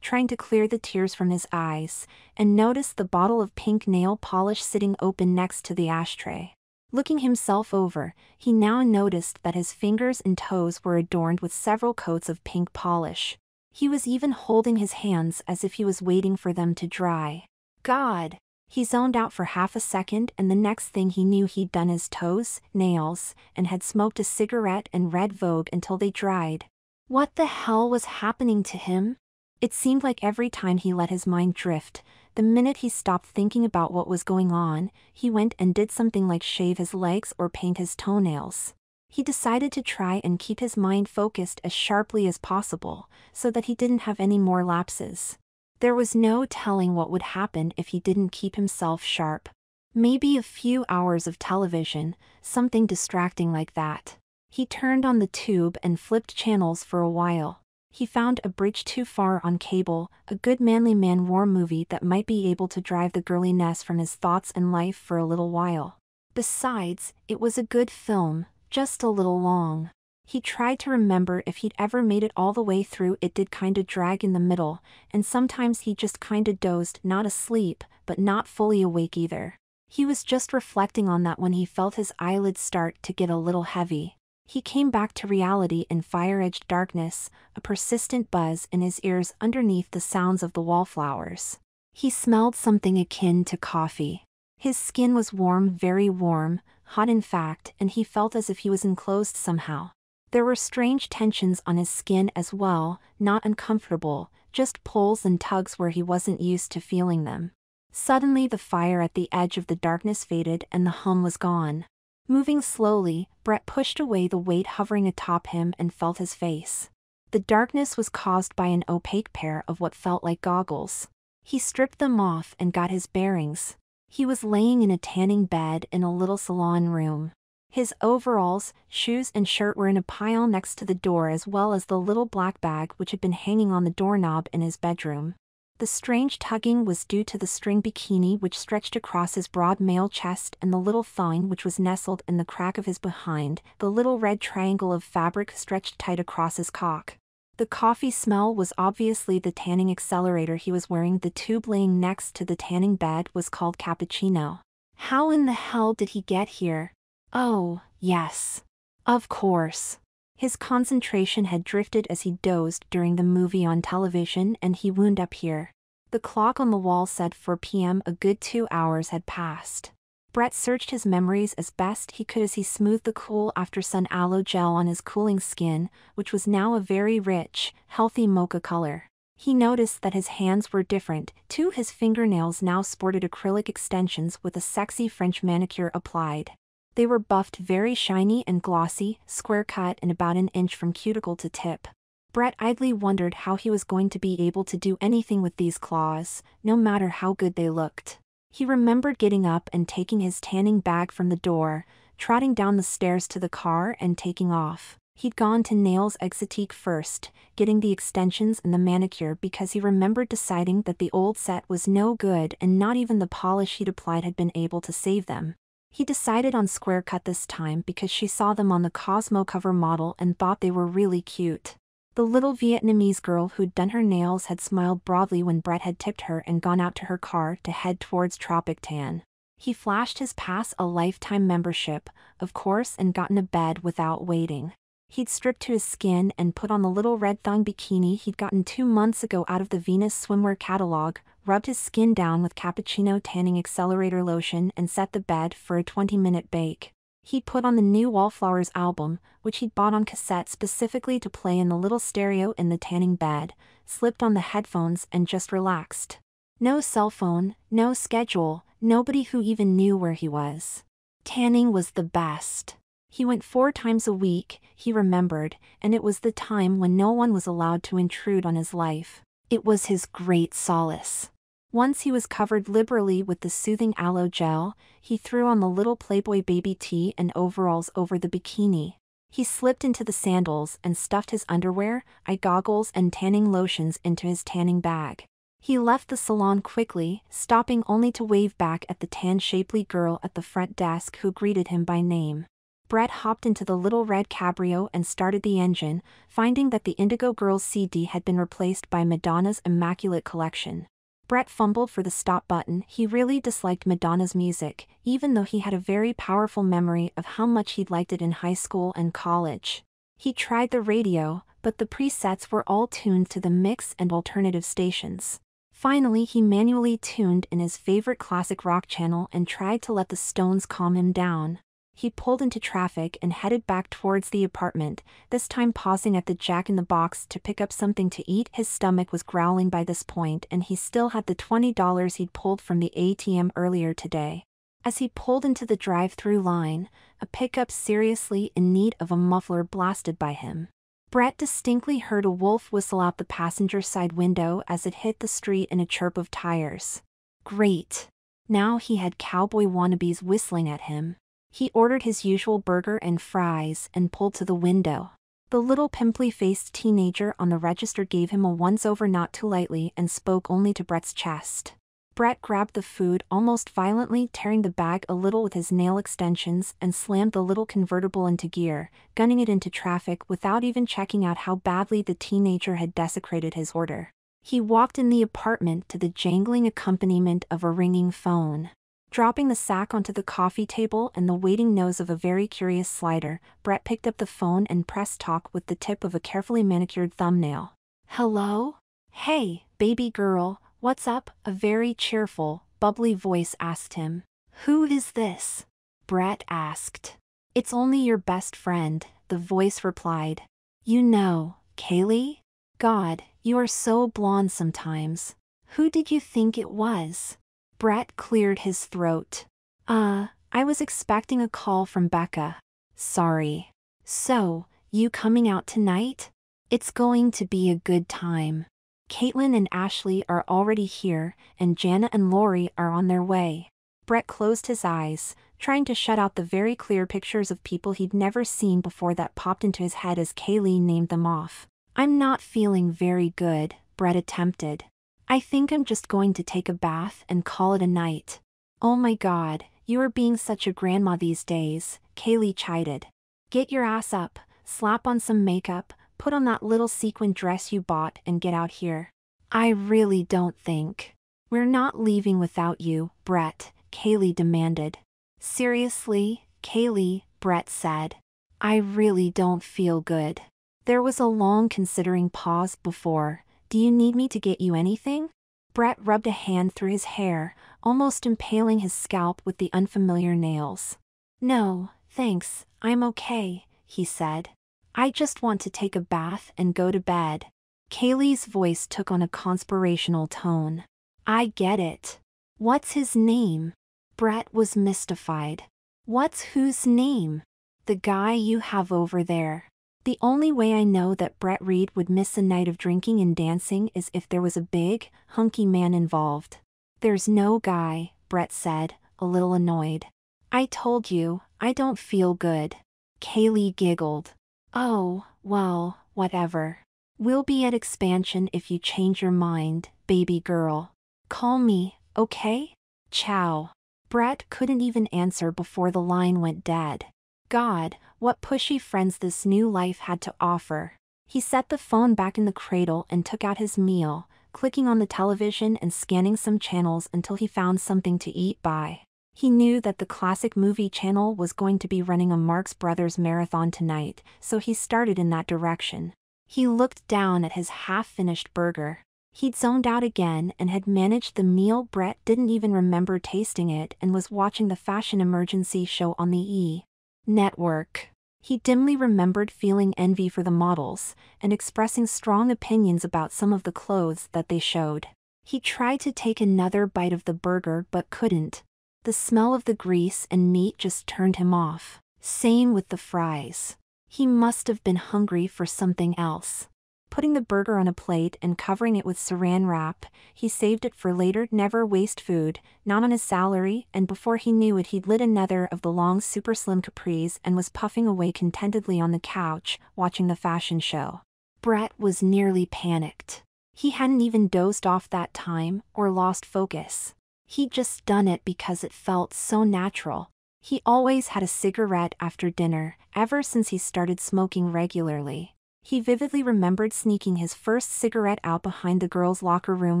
trying to clear the tears from his eyes, and noticed the bottle of pink nail polish sitting open next to the ashtray. Looking himself over, he now noticed that his fingers and toes were adorned with several coats of pink polish. He was even holding his hands as if he was waiting for them to dry. God! He zoned out for half a second and the next thing he knew he'd done his toes, nails, and had smoked a cigarette and read Vogue until they dried. What the hell was happening to him? It seemed like every time he let his mind drift, the minute he stopped thinking about what was going on, he went and did something like shave his legs or paint his toenails. He decided to try and keep his mind focused as sharply as possible, so that he didn't have any more lapses. There was no telling what would happen if he didn't keep himself sharp. Maybe a few hours of television, something distracting like that. He turned on the tube and flipped channels for a while. He found a bridge too far on cable, a good manly man war movie that might be able to drive the girliness from his thoughts and life for a little while. Besides, it was a good film, just a little long. He tried to remember if he'd ever made it all the way through. It did kinda drag in the middle, and sometimes he just kinda dozed, not asleep, but not fully awake either. He was just reflecting on that when he felt his eyelids start to get a little heavy. He came back to reality in fire-edged darkness, a persistent buzz in his ears underneath the sounds of the wallflowers. He smelled something akin to coffee. His skin was warm, very warm, hot in fact, and he felt as if he was enclosed somehow. There were strange tensions on his skin as well, not uncomfortable, just pulls and tugs where he wasn't used to feeling them. Suddenly the fire at the edge of the darkness faded and the hum was gone. Moving slowly, Brett pushed away the weight hovering atop him and felt his face. The darkness was caused by an opaque pair of what felt like goggles. He stripped them off and got his bearings. He was laying in a tanning bed in a little salon room. His overalls, shoes and shirt were in a pile next to the door, as well as the little black bag which had been hanging on the doorknob in his bedroom. The strange tugging was due to the string bikini which stretched across his broad male chest and the little thong which was nestled in the crack of his behind, the little red triangle of fabric stretched tight across his cock. The coffee smell was obviously the tanning accelerator he was wearing. The tube laying next to the tanning bed was called cappuccino. How in the hell did he get here? Oh, yes. Of course. His concentration had drifted as he dozed during the movie on television, and he wound up here. The clock on the wall said 4 p.m. A good 2 hours had passed. Brett searched his memories as best he could as he smoothed the cool after-sun aloe gel on his cooling skin, which was now a very rich, healthy mocha color. He noticed that his hands were different, too. His fingernails now sported acrylic extensions with a sexy French manicure applied. They were buffed, very shiny and glossy, square cut and about an inch from cuticle to tip. Brett idly wondered how he was going to be able to do anything with these claws, no matter how good they looked. He remembered getting up and taking his tanning bag from the door, trotting down the stairs to the car and taking off. He'd gone to Nails Exotique first, getting the extensions and the manicure because he remembered deciding that the old set was no good and not even the polish he'd applied had been able to save them. He decided on square cut this time because she saw them on the Cosmo cover model and thought they were really cute. The little Vietnamese girl who'd done her nails had smiled broadly when Brett had tipped her and gone out to her car to head towards Tropic Tan. He flashed his pass, a lifetime membership, of course, and got in a bed without waiting. He'd stripped to his skin and put on the little red thong bikini he'd gotten 2 months ago out of the Venus swimwear catalog, rubbed his skin down with cappuccino tanning accelerator lotion and set the bed for a 20-minute bake. He'd put on the new Wallflowers album, which he'd bought on cassette specifically to play in the little stereo in the tanning bed, slipped on the headphones and just relaxed. No cell phone, no schedule, nobody who even knew where he was. Tanning was the best. He went 4 times a week, he remembered, and it was the time when no one was allowed to intrude on his life. It was his great solace. Once he was covered liberally with the soothing aloe gel, he threw on the little Playboy baby tee and overalls over the bikini. He slipped into the sandals and stuffed his underwear, eye goggles and tanning lotions into his tanning bag. He left the salon quickly, stopping only to wave back at the tan shapely girl at the front desk who greeted him by name. Brett hopped into the little red cabrio and started the engine, finding that the Indigo Girls CD had been replaced by Madonna's Immaculate Collection. Brett fumbled for the stop button. He really disliked Madonna's music, even though he had a very powerful memory of how much he'd liked it in high school and college. He tried the radio, but the presets were all tuned to the mix and alternative stations. Finally, he manually tuned in his favorite classic rock channel and tried to let the Stones calm him down. He pulled into traffic and headed back towards the apartment, this time pausing at the Jack in the Box to pick up something to eat. His stomach was growling by this point and he still had the $20 he'd pulled from the ATM earlier today. As he pulled into the drive-through line, a pickup seriously in need of a muffler blasted by him. Brett distinctly heard a wolf whistle out the passenger side window as it hit the street in a chirp of tires. Great. Now he had cowboy wannabes whistling at him. He ordered his usual burger and fries and pulled to the window. The little pimply-faced teenager on the register gave him a once-over not too lightly and spoke only to Brett's chest. Brett grabbed the food almost violently, tearing the bag a little with his nail extensions, and slammed the little convertible into gear, gunning it into traffic without even checking out how badly the teenager had desecrated his order. He walked in the apartment to the jangling accompaniment of a ringing phone. Dropping the sack onto the coffee table and the waiting nose of a very curious slider, Brett picked up the phone and pressed talk with the tip of a carefully manicured thumbnail. "Hello? Hey, baby girl, what's up?" a very cheerful, bubbly voice asked him. "Who is this?" Brett asked. "It's only your best friend," the voice replied. "You know, Kaylee? God, you are so blonde sometimes. Who did you think it was?" Brett cleared his throat. I was expecting a call from Becca. Sorry. So, you coming out tonight? It's going to be a good time. Caitlin and Ashley are already here, and Jana and Lori are on their way. Brett closed his eyes, trying to shut out the very clear pictures of people he'd never seen before that popped into his head as Kaylee named them off. "I'm not feeling very good," Brett attempted. "I think I'm just going to take a bath and call it a night." "Oh my God, you are being such a grandma these days," Kaylee chided. "Get your ass up, slap on some makeup, put on that little sequin dress you bought and get out here." "I really don't think. We're not leaving without you, Brett," Kaylee demanded. "Seriously, Kaylee," Brett said. "I really don't feel good." There was a long considering pause before, "Do you need me to get you anything?" Brett rubbed a hand through his hair, almost impaling his scalp with the unfamiliar nails. "No, thanks, I'm okay," he said. "I just want to take a bath and go to bed." Kaylee's voice took on a conspirational tone. "I get it. What's his name?" Brett was mystified. "What's whose name?" "The guy you have over there." The only way I know that Brett Reed would miss a night of drinking and dancing is if there was a big, hunky man involved. "There's no guy," Brett said, a little annoyed. "I told you, I don't feel good." Kaylee giggled. "Oh, well, whatever. We'll be at Expansion if you change your mind, baby girl. Call me, okay? Ciao." Brett couldn't even answer before the line went dead. God, what pushy friends this new life had to offer. He set the phone back in the cradle and took out his meal, clicking on the television and scanning some channels until he found something to eat by. He knew that the classic movie channel was going to be running a Marx Brothers marathon tonight, so he started in that direction. He looked down at his half-finished burger. He'd zoned out again and had managed the meal. Brett didn't even remember tasting it and was watching the fashion emergency show on the E! Network. He dimly remembered feeling envy for the models, and expressing strong opinions about some of the clothes that they showed. He tried to take another bite of the burger but couldn't. The smell of the grease and meat just turned him off. Same with the fries. He must have been hungry for something else. Putting the burger on a plate and covering it with saran wrap, he saved it for later. Never waste food, not on his salary, and before he knew it he'd lit another of the long super slim capris and was puffing away contentedly on the couch, watching the fashion show. Brett was nearly panicked. He hadn't even dozed off that time, or lost focus. He'd just done it because it felt so natural. He always had a cigarette after dinner, ever since he started smoking regularly. He vividly remembered sneaking his first cigarette out behind the girls' locker room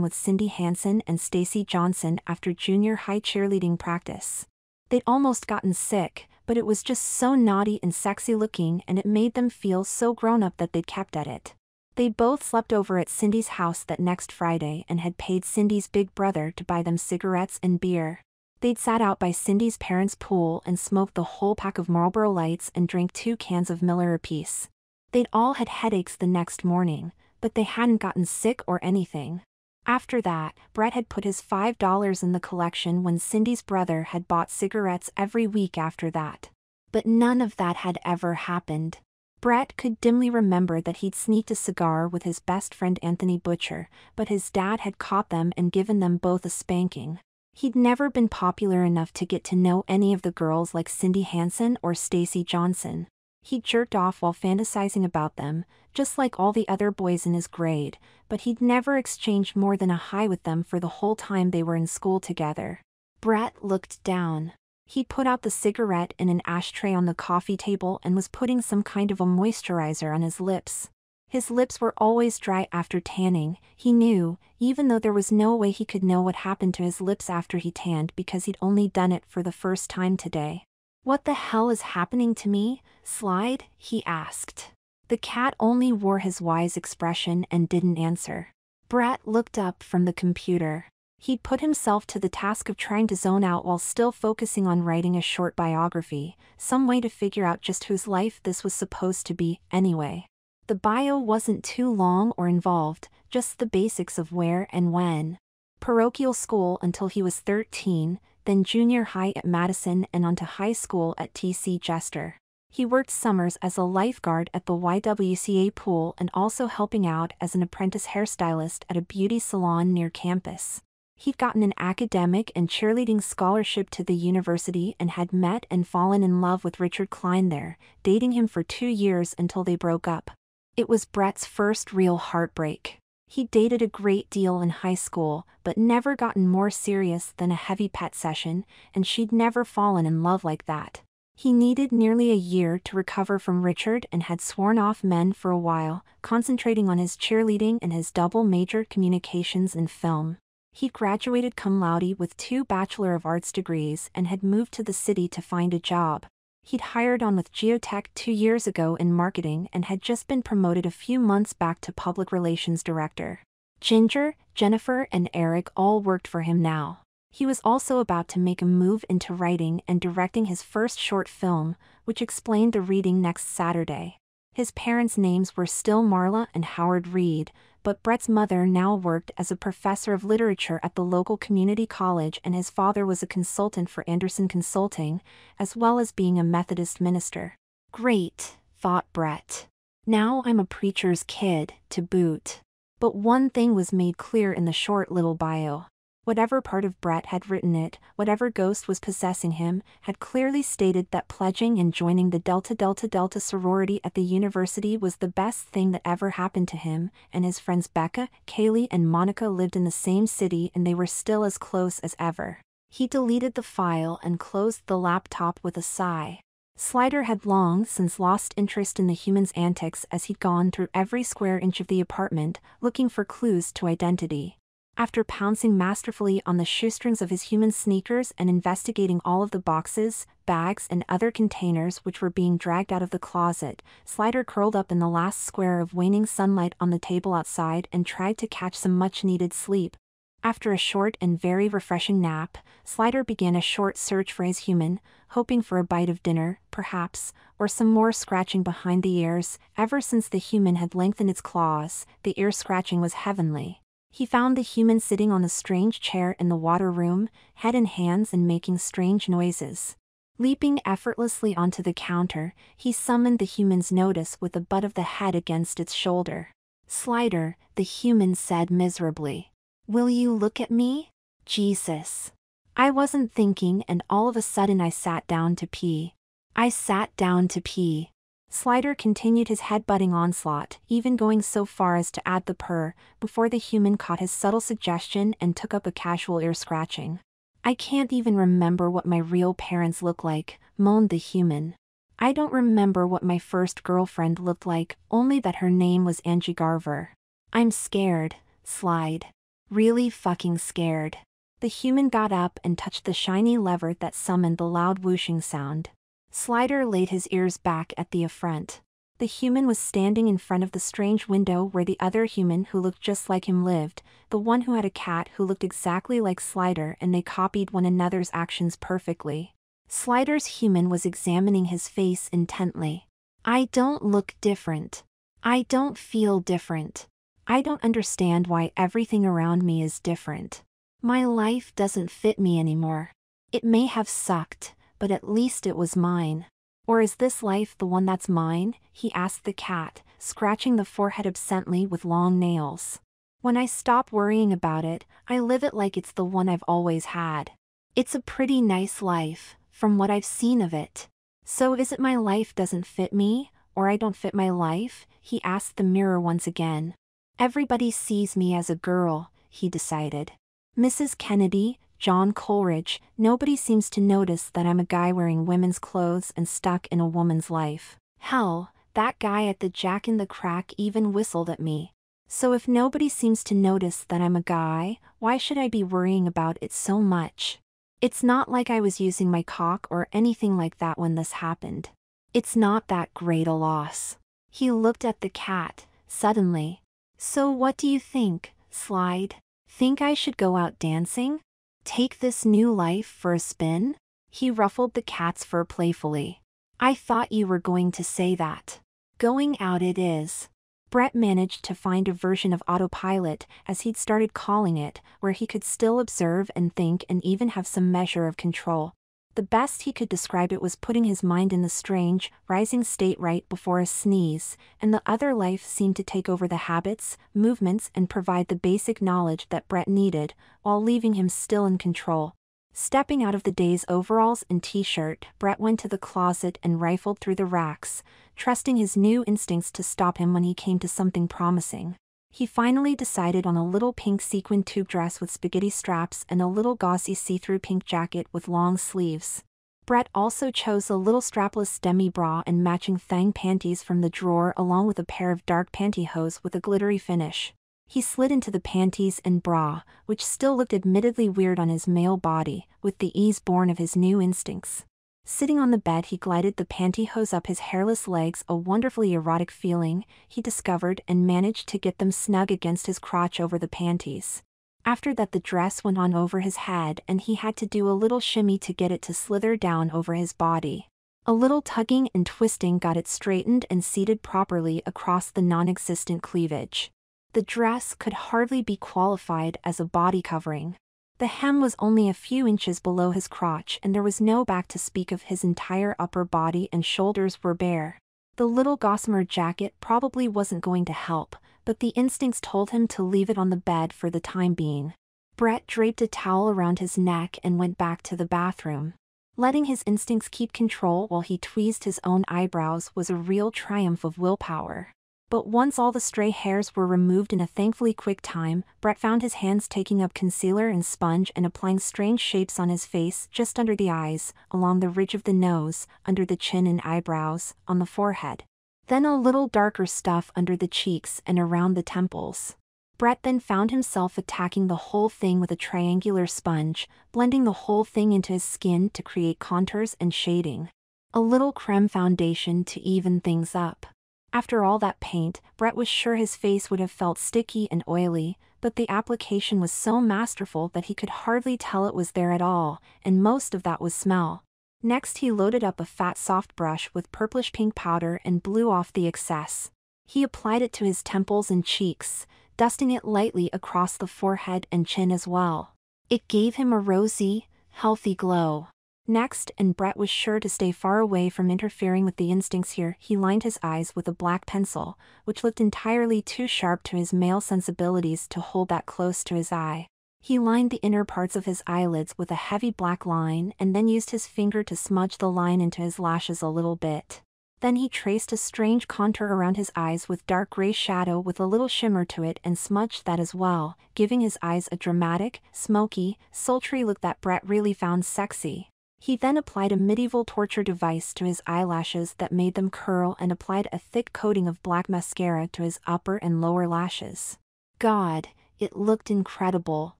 with Cindy Hansen and Stacy Johnson after junior high cheerleading practice. They'd almost gotten sick, but it was just so naughty and sexy looking, and it made them feel so grown up that they'd kept at it. They both slept over at Cindy's house that next Friday and had paid Cindy's big brother to buy them cigarettes and beer. They'd sat out by Cindy's parents' pool and smoked the whole pack of Marlboro Lights and drank 2 cans of Miller apiece. They'd all had headaches the next morning, but they hadn't gotten sick or anything. After that, Brett had put his $5 in the collection when Cindy's brother had bought cigarettes every week after that. But none of that had ever happened. Brett could dimly remember that he'd sneaked a cigar with his best friend Anthony Butcher, but his dad had caught them and given them both a spanking. He'd never been popular enough to get to know any of the girls like Cindy Hansen or Stacy Johnson. He jerked off while fantasizing about them, just like all the other boys in his grade, but he'd never exchanged more than a hi with them for the whole time they were in school together. Brett looked down. He'd put out the cigarette in an ashtray on the coffee table and was putting some kind of a moisturizer on his lips. His lips were always dry after tanning, he knew, even though there was no way he could know what happened to his lips after he tanned because he'd only done it for the first time today. "What the hell is happening to me, Slide?" he asked. The cat only wore his wise expression and didn't answer. Brett looked up from the computer. He'd put himself to the task of trying to zone out while still focusing on writing a short biography, some way to figure out just whose life this was supposed to be, anyway. The bio wasn't too long or involved, just the basics of where and when. Parochial school until he was 13, then junior high at Madison and onto high school at TC Jester. He worked summers as a lifeguard at the YWCA pool and also helping out as an apprentice hairstylist at a beauty salon near campus. He'd gotten an academic and cheerleading scholarship to the university and had met and fallen in love with Richard Klein there, dating him for 2 years until they broke up. It was Brett's first real heartbreak. He'd dated a great deal in high school, but never gotten more serious than a heavy pet session, and she'd never fallen in love like that. He needed nearly a year to recover from Richard and had sworn off men for a while, concentrating on his cheerleading and his double majored communications and film. He graduated cum laude with 2 Bachelor of Arts degrees and had moved to the city to find a job. He'd hired on with Geotech 2 years ago in marketing and had just been promoted a few months back to public relations director. Ginger, Jennifer, and Eric all worked for him now. He was also about to make a move into writing and directing his first short film, which explained the reading next Saturday. His parents' names were still Marla and Howard Reed, but Brett's mother now worked as a professor of literature at the local community college and his father was a consultant for Anderson Consulting, as well as being a Methodist minister. Great, thought Brett. Now I'm a preacher's kid, to boot. But one thing was made clear in the short little bio. Whatever part of Brett had written it, whatever ghost was possessing him, had clearly stated that pledging and joining the Delta Delta Delta sorority at the university was the best thing that ever happened to him, and his friends Becca, Kaylee and Monica lived in the same city and they were still as close as ever. He deleted the file and closed the laptop with a sigh. Slider had long since lost interest in the human's antics as he'd gone through every square inch of the apartment, looking for clues to identity. After pouncing masterfully on the shoestrings of his human sneakers and investigating all of the boxes, bags and other containers which were being dragged out of the closet, Slider curled up in the last square of waning sunlight on the table outside and tried to catch some much-needed sleep. After a short and very refreshing nap, Slider began a short search for his human, hoping for a bite of dinner, perhaps, or some more scratching behind the ears. Ever since the human had lengthened its claws, the ear scratching was heavenly. He found the human sitting on the strange chair in the water room, head in hands and making strange noises. Leaping effortlessly onto the counter, he summoned the human's notice with the butt of the head against its shoulder. "Slider," the human said miserably. "Will you look at me?" Jesus. I wasn't thinking and all of a sudden I sat down to pee. I sat down to pee. Slider continued his head-butting onslaught, even going so far as to add the purr, before the human caught his subtle suggestion and took up a casual ear-scratching. "I can't even remember what my real parents look like," moaned the human. "I don't remember what my first girlfriend looked like, only that her name was Angie Garver. I'm scared, Slide. Really fucking scared." The human got up and touched the shiny lever that summoned the loud whooshing sound. Slider laid his ears back at the affront. The human was standing in front of the strange window where the other human who looked just like him lived, the one who had a cat who looked exactly like Slider, and they copied one another's actions perfectly. Slider's human was examining his face intently. "I don't look different. I don't feel different. I don't understand why everything around me is different. My life doesn't fit me anymore. It may have sucked, but at least it was mine. Or is this life the one that's mine? He asked the cat, scratching the forehead absently with long nails. When I stop worrying about it, I live it like it's the one I've always had. It's a pretty nice life, from what I've seen of it. So is it my life doesn't fit me, or I don't fit my life? He asked the mirror once again. Everybody sees me as a girl, he decided. Mrs. Kennedy, John Coleridge, nobody seems to notice that I'm a guy wearing women's clothes and stuck in a woman's life. Hell, that guy at the Jack in the Crack even whistled at me. So if nobody seems to notice that I'm a guy, why should I be worrying about it so much? It's not like I was using my cock or anything like that when this happened. It's not that great a loss. He looked at the cat, suddenly. So what do you think, Slide? Think I should go out dancing? Take this new life for a spin? He ruffled the cat's fur playfully. I thought you were going to say that. Going out it is. Brett managed to find a version of autopilot, as he'd started calling it, where he could still observe and think and even have some measure of control. The best he could describe it was putting his mind in the strange, rising state right before a sneeze, and the other life seemed to take over the habits, movements and provide the basic knowledge that Brett needed, while leaving him still in control. Stepping out of the day's overalls and t-shirt, Brett went to the closet and rifled through the racks, trusting his new instincts to stop him when he came to something promising. He finally decided on a little pink sequin tube dress with spaghetti straps and a little gauzy see-through pink jacket with long sleeves. Brett also chose a little strapless demi-bra and matching thang panties from the drawer along with a pair of dark pantyhose with a glittery finish. He slid into the panties and bra, which still looked admittedly weird on his male body, with the ease born of his new instincts. Sitting on the bed, he glided the pantyhose up his hairless legs, a wonderfully erotic feeling, he discovered, and managed to get them snug against his crotch over the panties. After that, the dress went on over his head and he had to do a little shimmy to get it to slither down over his body. A little tugging and twisting got it straightened and seated properly across the non-existent cleavage. The dress could hardly be qualified as a body covering. The hem was only a few inches below his crotch and there was no back to speak of. His entire upper body and shoulders were bare. The little gossamer jacket probably wasn't going to help, but the instincts told him to leave it on the bed for the time being. Brett draped a towel around his neck and went back to the bathroom. Letting his instincts keep control while he tweezed his own eyebrows was a real triumph of willpower. But once all the stray hairs were removed in a thankfully quick time, Brett found his hands taking up concealer and sponge and applying strange shapes on his face, just under the eyes, along the ridge of the nose, under the chin and eyebrows, on the forehead. Then a little darker stuff under the cheeks and around the temples. Brett then found himself attacking the whole thing with a triangular sponge, blending the whole thing into his skin to create contours and shading. A little creme foundation to even things up. After all that paint, Brett was sure his face would have felt sticky and oily, but the application was so masterful that he could hardly tell it was there at all, and most of that was smell. Next he loaded up a fat soft brush with purplish pink powder and blew off the excess. He applied it to his temples and cheeks, dusting it lightly across the forehead and chin as well. It gave him a rosy, healthy glow. Next, and Brett was sure to stay far away from interfering with the instincts here, he lined his eyes with a black pencil, which looked entirely too sharp to his male sensibilities to hold that close to his eye. He lined the inner parts of his eyelids with a heavy black line and then used his finger to smudge the line into his lashes a little bit. Then he traced a strange contour around his eyes with dark gray shadow with a little shimmer to it and smudged that as well, giving his eyes a dramatic, smoky, sultry look that Brett really found sexy. He then applied a medieval torture device to his eyelashes that made them curl and applied a thick coating of black mascara to his upper and lower lashes. God, it looked incredible.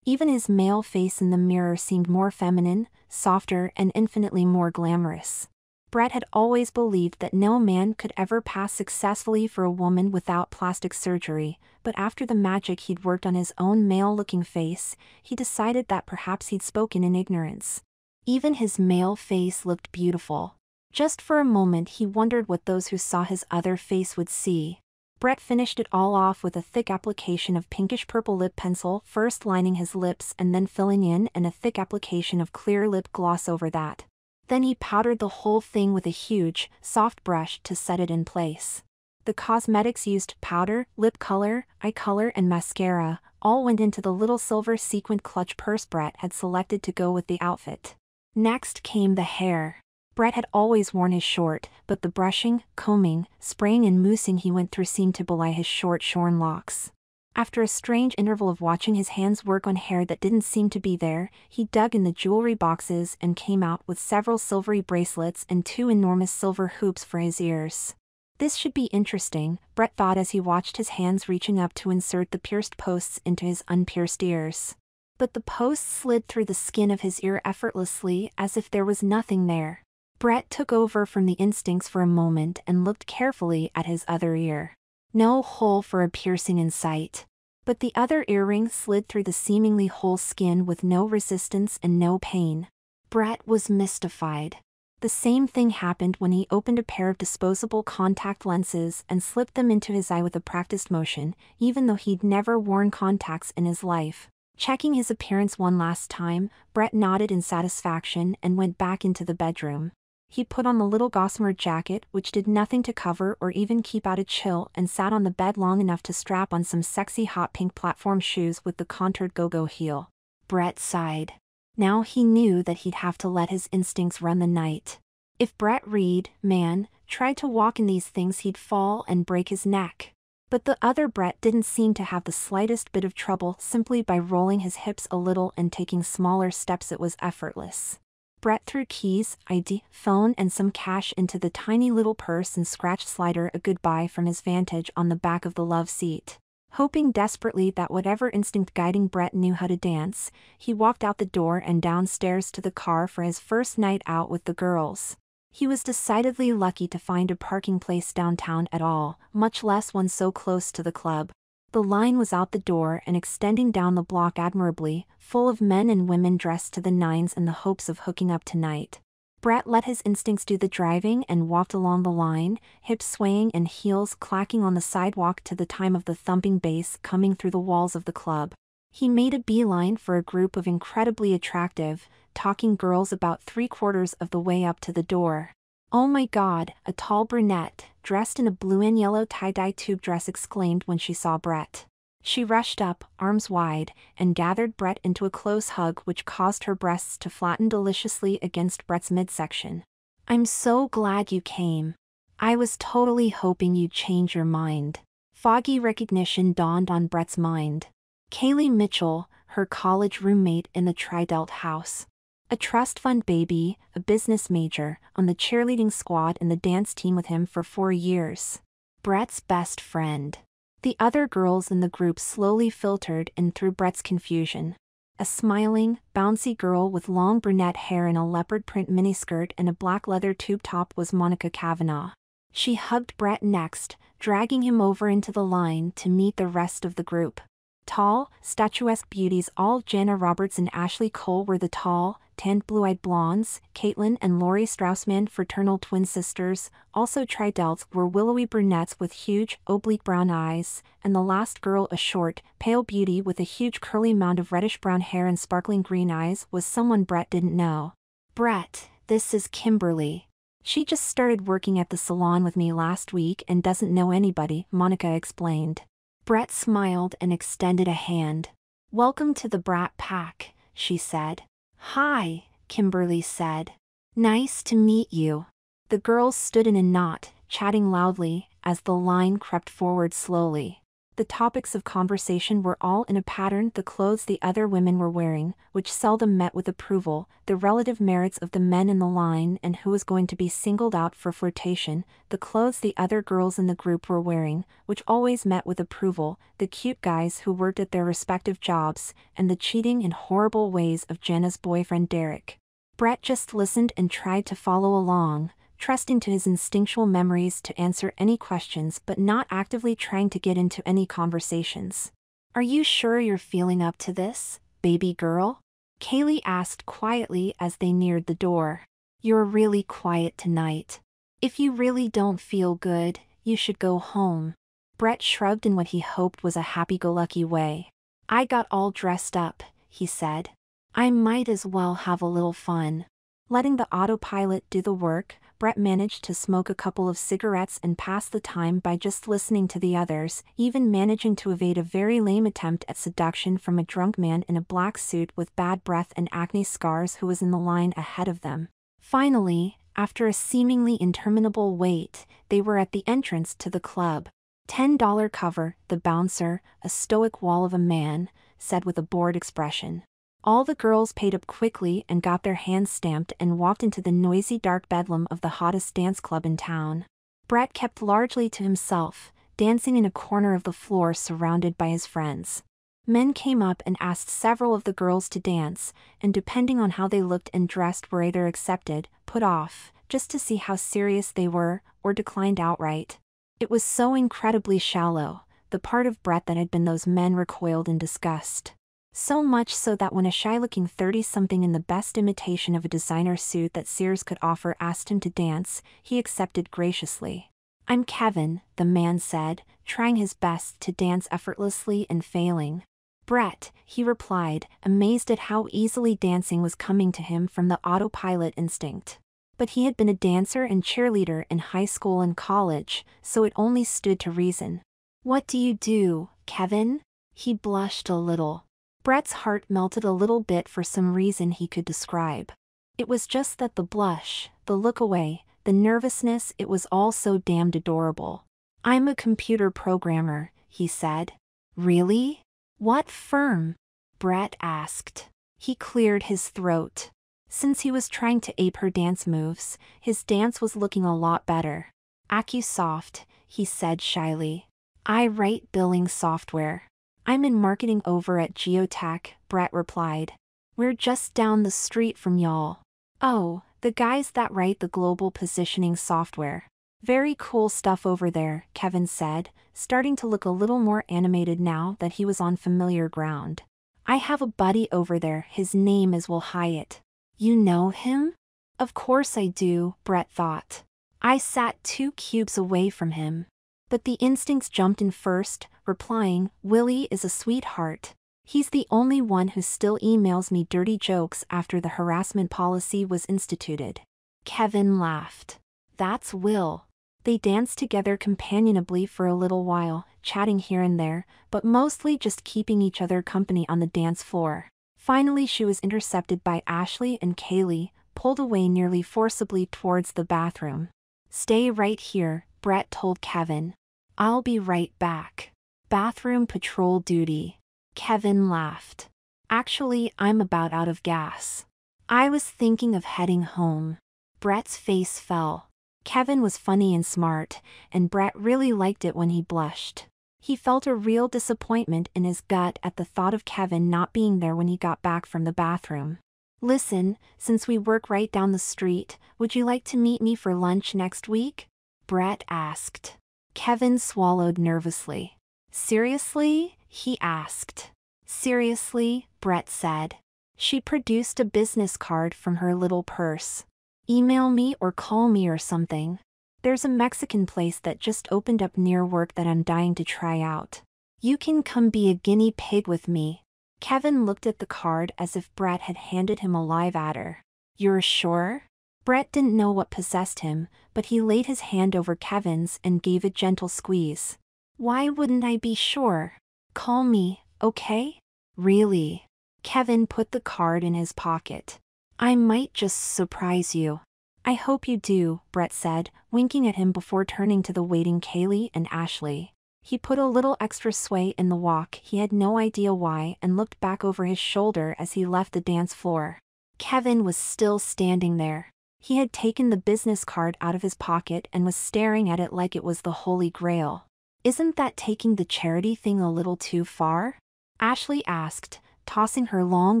Even his male face in the mirror seemed more feminine, softer and infinitely more glamorous. Brett had always believed that no man could ever pass successfully for a woman without plastic surgery, but after the magic he'd worked on his own male-looking face, he decided that perhaps he'd spoken in ignorance. Even his male face looked beautiful. Just for a moment he wondered what those who saw his other face would see. Brett finished it all off with a thick application of pinkish-purple lip pencil, first lining his lips and then filling in, and a thick application of clear lip gloss over that. Then he powdered the whole thing with a huge, soft brush to set it in place. The cosmetics used: powder, lip color, eye color and mascara, all went into the little silver sequined clutch purse Brett had selected to go with the outfit. Next came the hair. Brett had always worn his short, but the brushing, combing, spraying and moussing he went through seemed to belie his short shorn locks. After a strange interval of watching his hands work on hair that didn't seem to be there, he dug in the jewelry boxes and came out with several silvery bracelets and 2 enormous silver hoops for his ears. This should be interesting, Brett thought as he watched his hands reaching up to insert the pierced posts into his unpierced ears. But the posts slid through the skin of his ear effortlessly as if there was nothing there. Brett took over from the instincts for a moment and looked carefully at his other ear. No hole for a piercing in sight. But the other earring slid through the seemingly whole skin with no resistance and no pain. Brett was mystified. The same thing happened when he opened a pair of disposable contact lenses and slipped them into his eye with a practiced motion, even though he'd never worn contacts in his life. Checking his appearance one last time, Brett nodded in satisfaction and went back into the bedroom. He put on the little gossamer jacket, which did nothing to cover or even keep out a chill, and sat on the bed long enough to strap on some sexy hot pink platform shoes with the contoured go-go heel. Brett sighed. Now he knew that he'd have to let his instincts run the night. If Brett Reed, man, tried to walk in these things, he'd fall and break his neck. But the other Brett didn't seem to have the slightest bit of trouble. Simply by rolling his hips a little and taking smaller steps, it was effortless. Brett threw keys, ID, phone and some cash into the tiny little purse and scratched Slider a goodbye from his vantage on the back of the love seat. Hoping desperately that whatever instinct guiding Brett knew how to dance, he walked out the door and downstairs to the car for his first night out with the girls. He was decidedly lucky to find a parking place downtown at all, much less one so close to the club. The line was out the door and extending down the block admirably, full of men and women dressed to the nines in the hopes of hooking up tonight. Brett let his instincts do the driving and walked along the line, hips swaying and heels clacking on the sidewalk to the time of the thumping bass coming through the walls of the club. He made a beeline for a group of incredibly attractive, talking girls about 3/4 of the way up to the door. "Oh my God," a tall brunette, dressed in a blue and yellow tie-dye tube dress, exclaimed when she saw Brett. She rushed up, arms wide, and gathered Brett into a close hug which caused her breasts to flatten deliciously against Brett's midsection. "I'm so glad you came. I was totally hoping you'd change your mind." Foggy recognition dawned on Brett's mind. Kaylee Mitchell, her college roommate in the Tri-Delt house. A trust fund baby, a business major, on the cheerleading squad and the dance team with him for 4 years. Brett's best friend. The other girls in the group slowly filtered in through Brett's confusion. A smiling, bouncy girl with long brunette hair in a leopard print miniskirt and a black leather tube top was Monica Kavanaugh. She hugged Brett next, dragging him over into the line to meet the rest of the group. Tall, statuesque beauties, all Jana Roberts and Ashley Cole were the tall, tanned blue-eyed blondes. Caitlin and Lori Straussman, fraternal twin sisters, also Tri-Delts, were willowy brunettes with huge, oblique brown eyes, and the last girl, a short, pale beauty with a huge curly mound of reddish-brown hair and sparkling green eyes, was someone Brett didn't know. "Brett, this is Kimberly. She just started working at the salon with me last week and doesn't know anybody," Monica explained. Brett smiled and extended a hand. "Welcome to the Brat Pack," she said. "Hi," Kimberly said. "Nice to meet you." The girls stood in a knot, chatting loudly, as the line crept forward slowly. The topics of conversation were all in a pattern: the clothes the other women were wearing, which seldom met with approval, the relative merits of the men in the line and who was going to be singled out for flirtation, the clothes the other girls in the group were wearing, which always met with approval, the cute guys who worked at their respective jobs, and the cheating and horrible ways of Jenna's boyfriend Derek. Brett just listened and tried to follow along, trusting to his instinctual memories to answer any questions but not actively trying to get into any conversations. "Are you sure you're feeling up to this, baby girl?" Kaylee asked quietly as they neared the door. "You're really quiet tonight. If you really don't feel good, you should go home." Brett shrugged in what he hoped was a happy-go-lucky way. "I got all dressed up," he said. "I might as well have a little fun." Letting the autopilot do the work, Brett managed to smoke a couple of cigarettes and pass the time by just listening to the others, even managing to evade a very lame attempt at seduction from a drunk man in a black suit with bad breath and acne scars who was in the line ahead of them. Finally, after a seemingly interminable wait, they were at the entrance to the club. $10 cover, the bouncer, a stoic wall of a man, said with a bored expression. All the girls paid up quickly and got their hands stamped and walked into the noisy dark bedlam of the hottest dance club in town. Brett kept largely to himself, dancing in a corner of the floor surrounded by his friends. Men came up and asked several of the girls to dance, and depending on how they looked and dressed were either accepted, put off, just to see how serious they were, or declined outright. It was so incredibly shallow, the part of Brett that had been those men recoiled in disgust. So much so that when a shy-looking 30-something in the best imitation of a designer suit that Sears could offer asked him to dance, he accepted graciously. "I'm Kevin," the man said, trying his best to dance effortlessly and failing. "Brett," he replied, amazed at how easily dancing was coming to him from the autopilot instinct. But he had been a dancer and cheerleader in high school and college, so it only stood to reason. "What do you do, Kevin?" He blushed a little. Brett's heart melted a little bit for some reason he could describe. It was just that the blush, the look away, the nervousness, it was all so damned adorable. "I'm a computer programmer," he said. "Really? What firm?" Brett asked. He cleared his throat. Since he was trying to ape her dance moves, his dance was looking a lot better. "AccuSoft," he said shyly. "I write billing software. I'm in marketing over at Geotech," Brett replied. "We're just down the street from y'all." "Oh, the guys that write the global positioning software. Very cool stuff over there," Kevin said, starting to look a little more animated now that he was on familiar ground. "I have a buddy over there, his name is Will Hyatt." "You know him?" "Of course I do," Brett thought. "I sat 2 cubes away from him." But the instincts jumped in first, replying, "Willie is a sweetheart. He's the only one who still emails me dirty jokes after the harassment policy was instituted." Kevin laughed. "That's Will." They danced together companionably for a little while, chatting here and there, but mostly just keeping each other company on the dance floor. Finally she was intercepted by Ashley and Kaylee, pulled away nearly forcibly towards the bathroom. "Stay right here," Brett told Kevin. "I'll be right back. Bathroom patrol duty." Kevin laughed. "Actually, I'm about out of gas. I was thinking of heading home." Brett's face fell. Kevin was funny and smart, and Brett really liked it when he blushed. He felt a real disappointment in his gut at the thought of Kevin not being there when he got back from the bathroom. "Listen, since we work right down the street, would you like to meet me for lunch next week?" Brett asked. Kevin swallowed nervously. "Seriously?" he asked. "Seriously," Brett said. She produced a business card from her little purse. "Email me or call me or something. There's a Mexican place that just opened up near work that I'm dying to try out. You can come be a guinea pig with me." Kevin looked at the card as if Brett had handed him a live adder. "You're sure?" Brett didn't know what possessed him, but he laid his hand over Kevin's and gave a gentle squeeze. "Why wouldn't I be sure? Call me, okay?" "Really?" Kevin put the card in his pocket. "I might just surprise you." "I hope you do," Brett said, winking at him before turning to the waiting Kaylee and Ashley. He put a little extra sway in the walk, he had no idea why, and looked back over his shoulder as he left the dance floor. Kevin was still standing there. He had taken the business card out of his pocket and was staring at it like it was the Holy Grail. "Isn't that taking the charity thing a little too far?" Ashley asked, tossing her long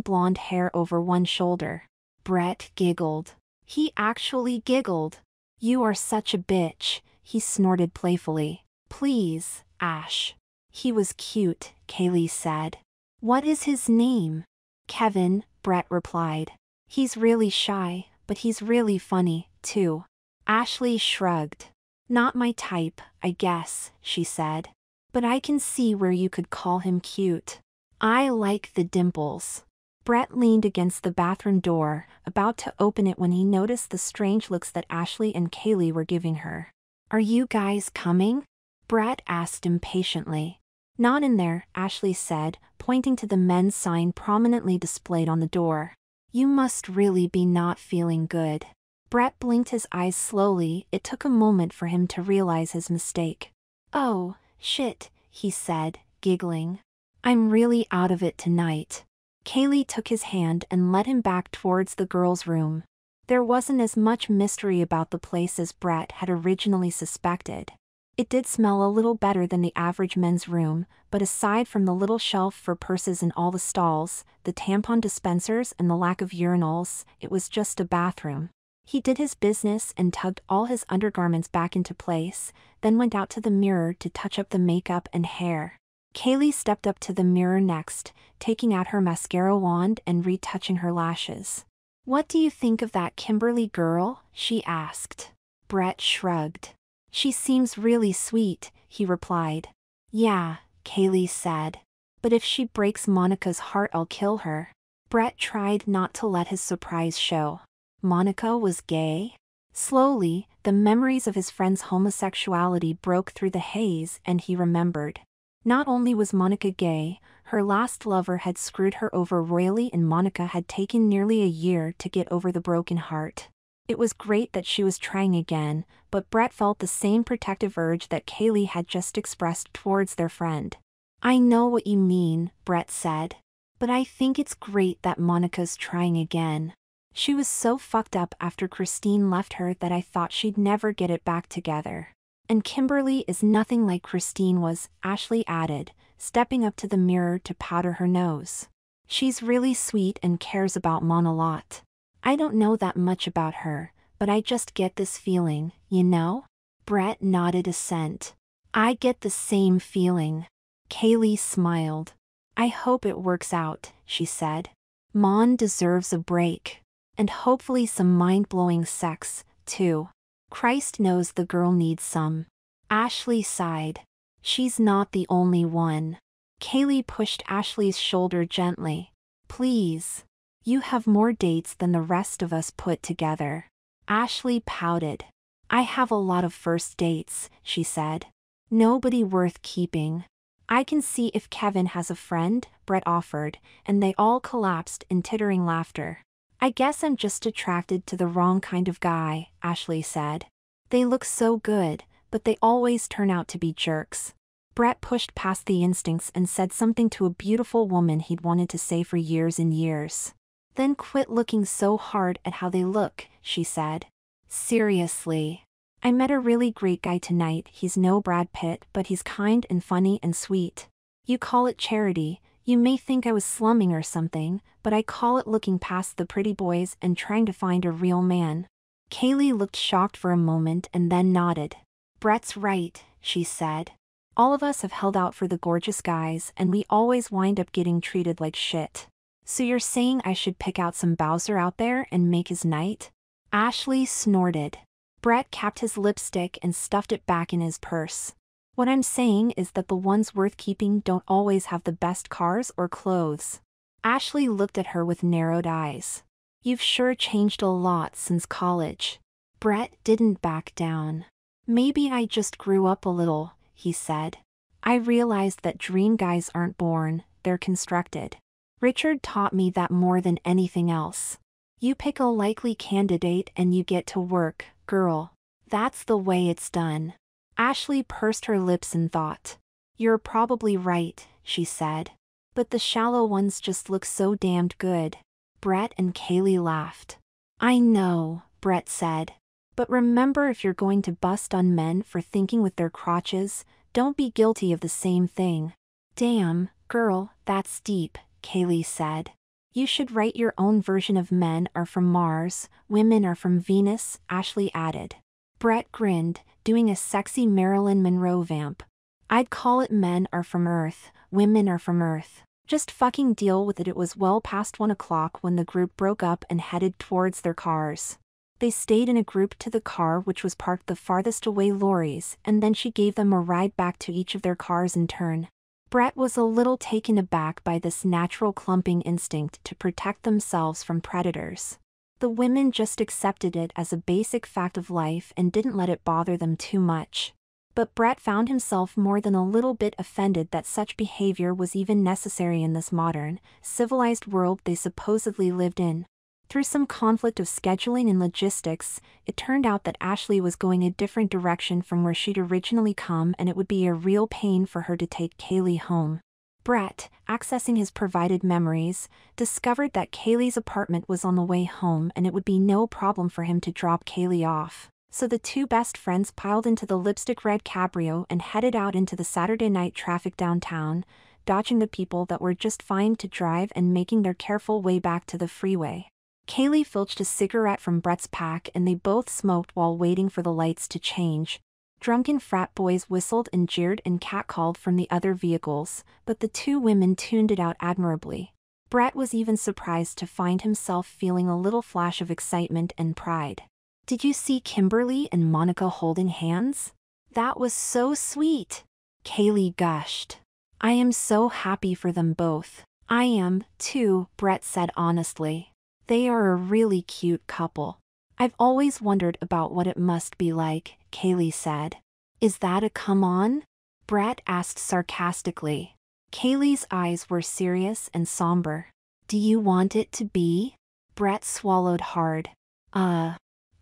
blonde hair over one shoulder. Brett giggled. He actually giggled. "You are such a bitch," he snorted playfully. "Please, Ash." "He was cute," Kaylee said. "What is his name?" "Kevin," Brett replied. "He's really shy, but he's really funny, too." Ashley shrugged. "Not my type, I guess," she said. "But I can see where you could call him cute. I like the dimples." Brett leaned against the bathroom door, about to open it when he noticed the strange looks that Ashley and Kaylee were giving her. "Are you guys coming?" Brett asked impatiently. "Not in there," Ashley said, pointing to the men's sign prominently displayed on the door. "You must really be not feeling good." Brett blinked his eyes slowly. It took a moment for him to realize his mistake. "Oh, shit," he said, giggling. "I'm really out of it tonight." Kaylee took his hand and led him back towards the girls' room. There wasn't as much mystery about the place as Brett had originally suspected. It did smell a little better than the average men's room, but aside from the little shelf for purses in all the stalls, the tampon dispensers and the lack of urinals, it was just a bathroom. He did his business and tugged all his undergarments back into place, then went out to the mirror to touch up the makeup and hair. Kaylee stepped up to the mirror next, taking out her mascara wand and retouching her lashes. "What do you think of that Kimberly girl?" she asked. Brett shrugged. "She seems really sweet," he replied. "Yeah," Kaylee said. "But if she breaks Monica's heart, I'll kill her." Brett tried not to let his surprise show. Monica was gay? Slowly, the memories of his friend's homosexuality broke through the haze, and he remembered. Not only was Monica gay, her last lover had screwed her over royally, and Monica had taken nearly a year to get over the broken heart. It was great that she was trying again, but Brett felt the same protective urge that Kaylee had just expressed towards their friend. "I know what you mean," Brett said. "But I think it's great that Monica's trying again. She was so fucked up after Christine left her that I thought she'd never get it back together. And Kimberly is nothing like Christine was," Ashley added, stepping up to the mirror to powder her nose. "She's really sweet and cares about Mon a lot. I don't know that much about her, but I just get this feeling, you know?" Brett nodded assent. "I get the same feeling." Kaylee smiled. "I hope it works out," she said. "Mon deserves a break. And hopefully some mind-blowing sex, too. Christ knows the girl needs some." Ashley sighed. "She's not the only one." Kaylee pushed Ashley's shoulder gently. "Please. You have more dates than the rest of us put together." Ashley pouted. "I have a lot of first dates," she said. "Nobody worth keeping." "I can see if Kevin has a friend," Brett offered, and they all collapsed in tittering laughter. "I guess I'm just attracted to the wrong kind of guy," Ashley said. "They look so good, but they always turn out to be jerks." Brett pushed past the instincts and said something to a beautiful woman he'd wanted to say for years and years. "Then quit looking so hard at how they look," she said. "Seriously. I met a really great guy tonight. He's no Brad Pitt, but he's kind and funny and sweet. You call it charity. You may think I was slumming or something, but I call it looking past the pretty boys and trying to find a real man." Kaylee looked shocked for a moment and then nodded. "Brett's right," she said. "All of us have held out for the gorgeous guys, and we always wind up getting treated like shit. So you're saying I should pick out some Bowser out there and make his night?" Ashley snorted. Brett capped his lipstick and stuffed it back in his purse. "What I'm saying is that the ones worth keeping don't always have the best cars or clothes." Ashley looked at her with narrowed eyes. "You've sure changed a lot since college." Brett didn't back down. "Maybe I just grew up a little," he said. "I realized that dream guys aren't born, they're constructed. Richard taught me that more than anything else. You pick a likely candidate and you get to work, girl. That's the way it's done." Ashley pursed her lips in thought. "You're probably right," she said. "But the shallow ones just look so damned good." Brett and Kaylee laughed. "I know," Brett said. "But remember, if you're going to bust on men for thinking with their crotches, don't be guilty of the same thing." "Damn, girl, that's deep," Kaylee said. "You should write your own version of Men Are From Mars, Women Are From Venus," Ashley added. Brett grinned, doing a sexy Marilyn Monroe vamp. "I'd call it Men Are From Earth, Women Are From Earth. Just fucking deal with it." It was well past 1 o'clock when the group broke up and headed towards their cars. They stayed in a group to the car which was parked the farthest away Lori's, and then she gave them a ride back to each of their cars in turn. Brett was a little taken aback by this natural clumping instinct to protect themselves from predators. The women just accepted it as a basic fact of life and didn't let it bother them too much. But Brett found himself more than a little bit offended that such behavior was even necessary in this modern, civilized world they supposedly lived in. Through some conflict of scheduling and logistics, it turned out that Ashley was going a different direction from where she'd originally come, and it would be a real pain for her to take Kaylee home. Brett, accessing his provided memories, discovered that Kaylee's apartment was on the way home and it would be no problem for him to drop Kaylee off. So the two best friends piled into the lipstick red cabrio and headed out into the Saturday night traffic downtown, dodging the people that were just fine to drive and making their careful way back to the freeway. Kaylee filched a cigarette from Brett's pack and they both smoked while waiting for the lights to change. Drunken frat boys whistled and jeered and catcalled from the other vehicles, but the two women tuned it out admirably. Brett was even surprised to find himself feeling a little flash of excitement and pride. "Did you see Kimberly and Monica holding hands? That was so sweet," Kaylee gushed. "I am so happy for them both." "I am, too," Brett said honestly. "They are a really cute couple." "I've always wondered about what it must be like," Kaylee said. "Is that a come-on?" Brett asked sarcastically. Kaylee's eyes were serious and somber. "Do you want it to be?" Brett swallowed hard.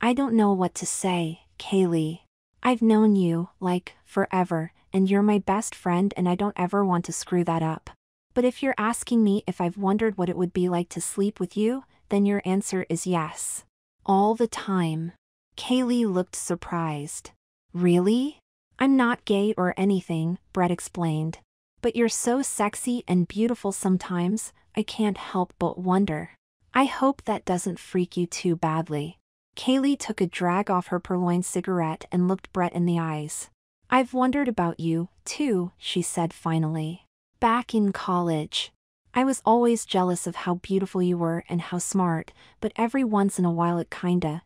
I don't know what to say, Kaylee. I've known you, like, forever, and you're my best friend and I don't ever want to screw that up. But if you're asking me if I've wondered what it would be like to sleep with you, then your answer is yes. All the time." Kaylee looked surprised. "Really? I'm not gay or anything," Brett explained. "But you're so sexy and beautiful sometimes, I can't help but wonder. I hope that doesn't freak you too badly." Kaylee took a drag off her purloined cigarette and looked Brett in the eyes. "I've wondered about you, too," she said finally. "Back in college. I was always jealous of how beautiful you were and how smart, but every once in a while it kinda,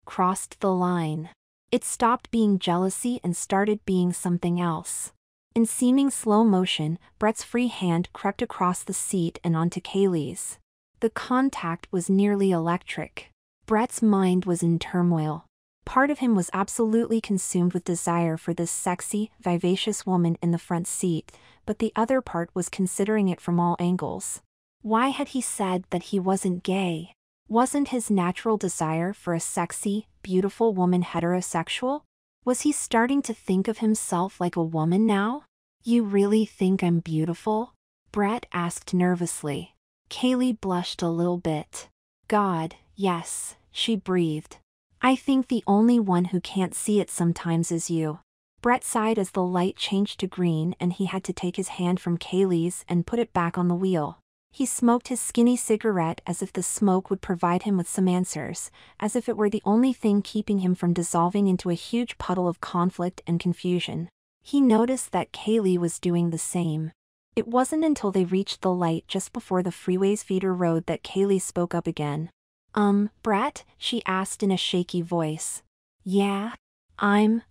crossed the line. It stopped being jealousy and started being something else." In seeming slow motion, Brett's free hand crept across the seat and onto Kaylee's. The contact was nearly electric. Brett's mind was in turmoil. Part of him was absolutely consumed with desire for this sexy, vivacious woman in the front seat, but the other part was considering it from all angles. Why had he said that he wasn't gay? Wasn't his natural desire for a sexy, beautiful woman heterosexual? Was he starting to think of himself like a woman now? "You really think I'm beautiful?" Brett asked nervously. Kaylee blushed a little bit. "God, yes," she breathed. "I think the only one who can't see it sometimes is you." Brett sighed as the light changed to green and he had to take his hand from Kaylee's and put it back on the wheel. He smoked his skinny cigarette as if the smoke would provide him with some answers, as if it were the only thing keeping him from dissolving into a huge puddle of conflict and confusion. He noticed that Kaylee was doing the same. It wasn't until they reached the light just before the freeway's feeder road that Kaylee spoke up again. Brett?" she asked in a shaky voice. "Yeah? I'm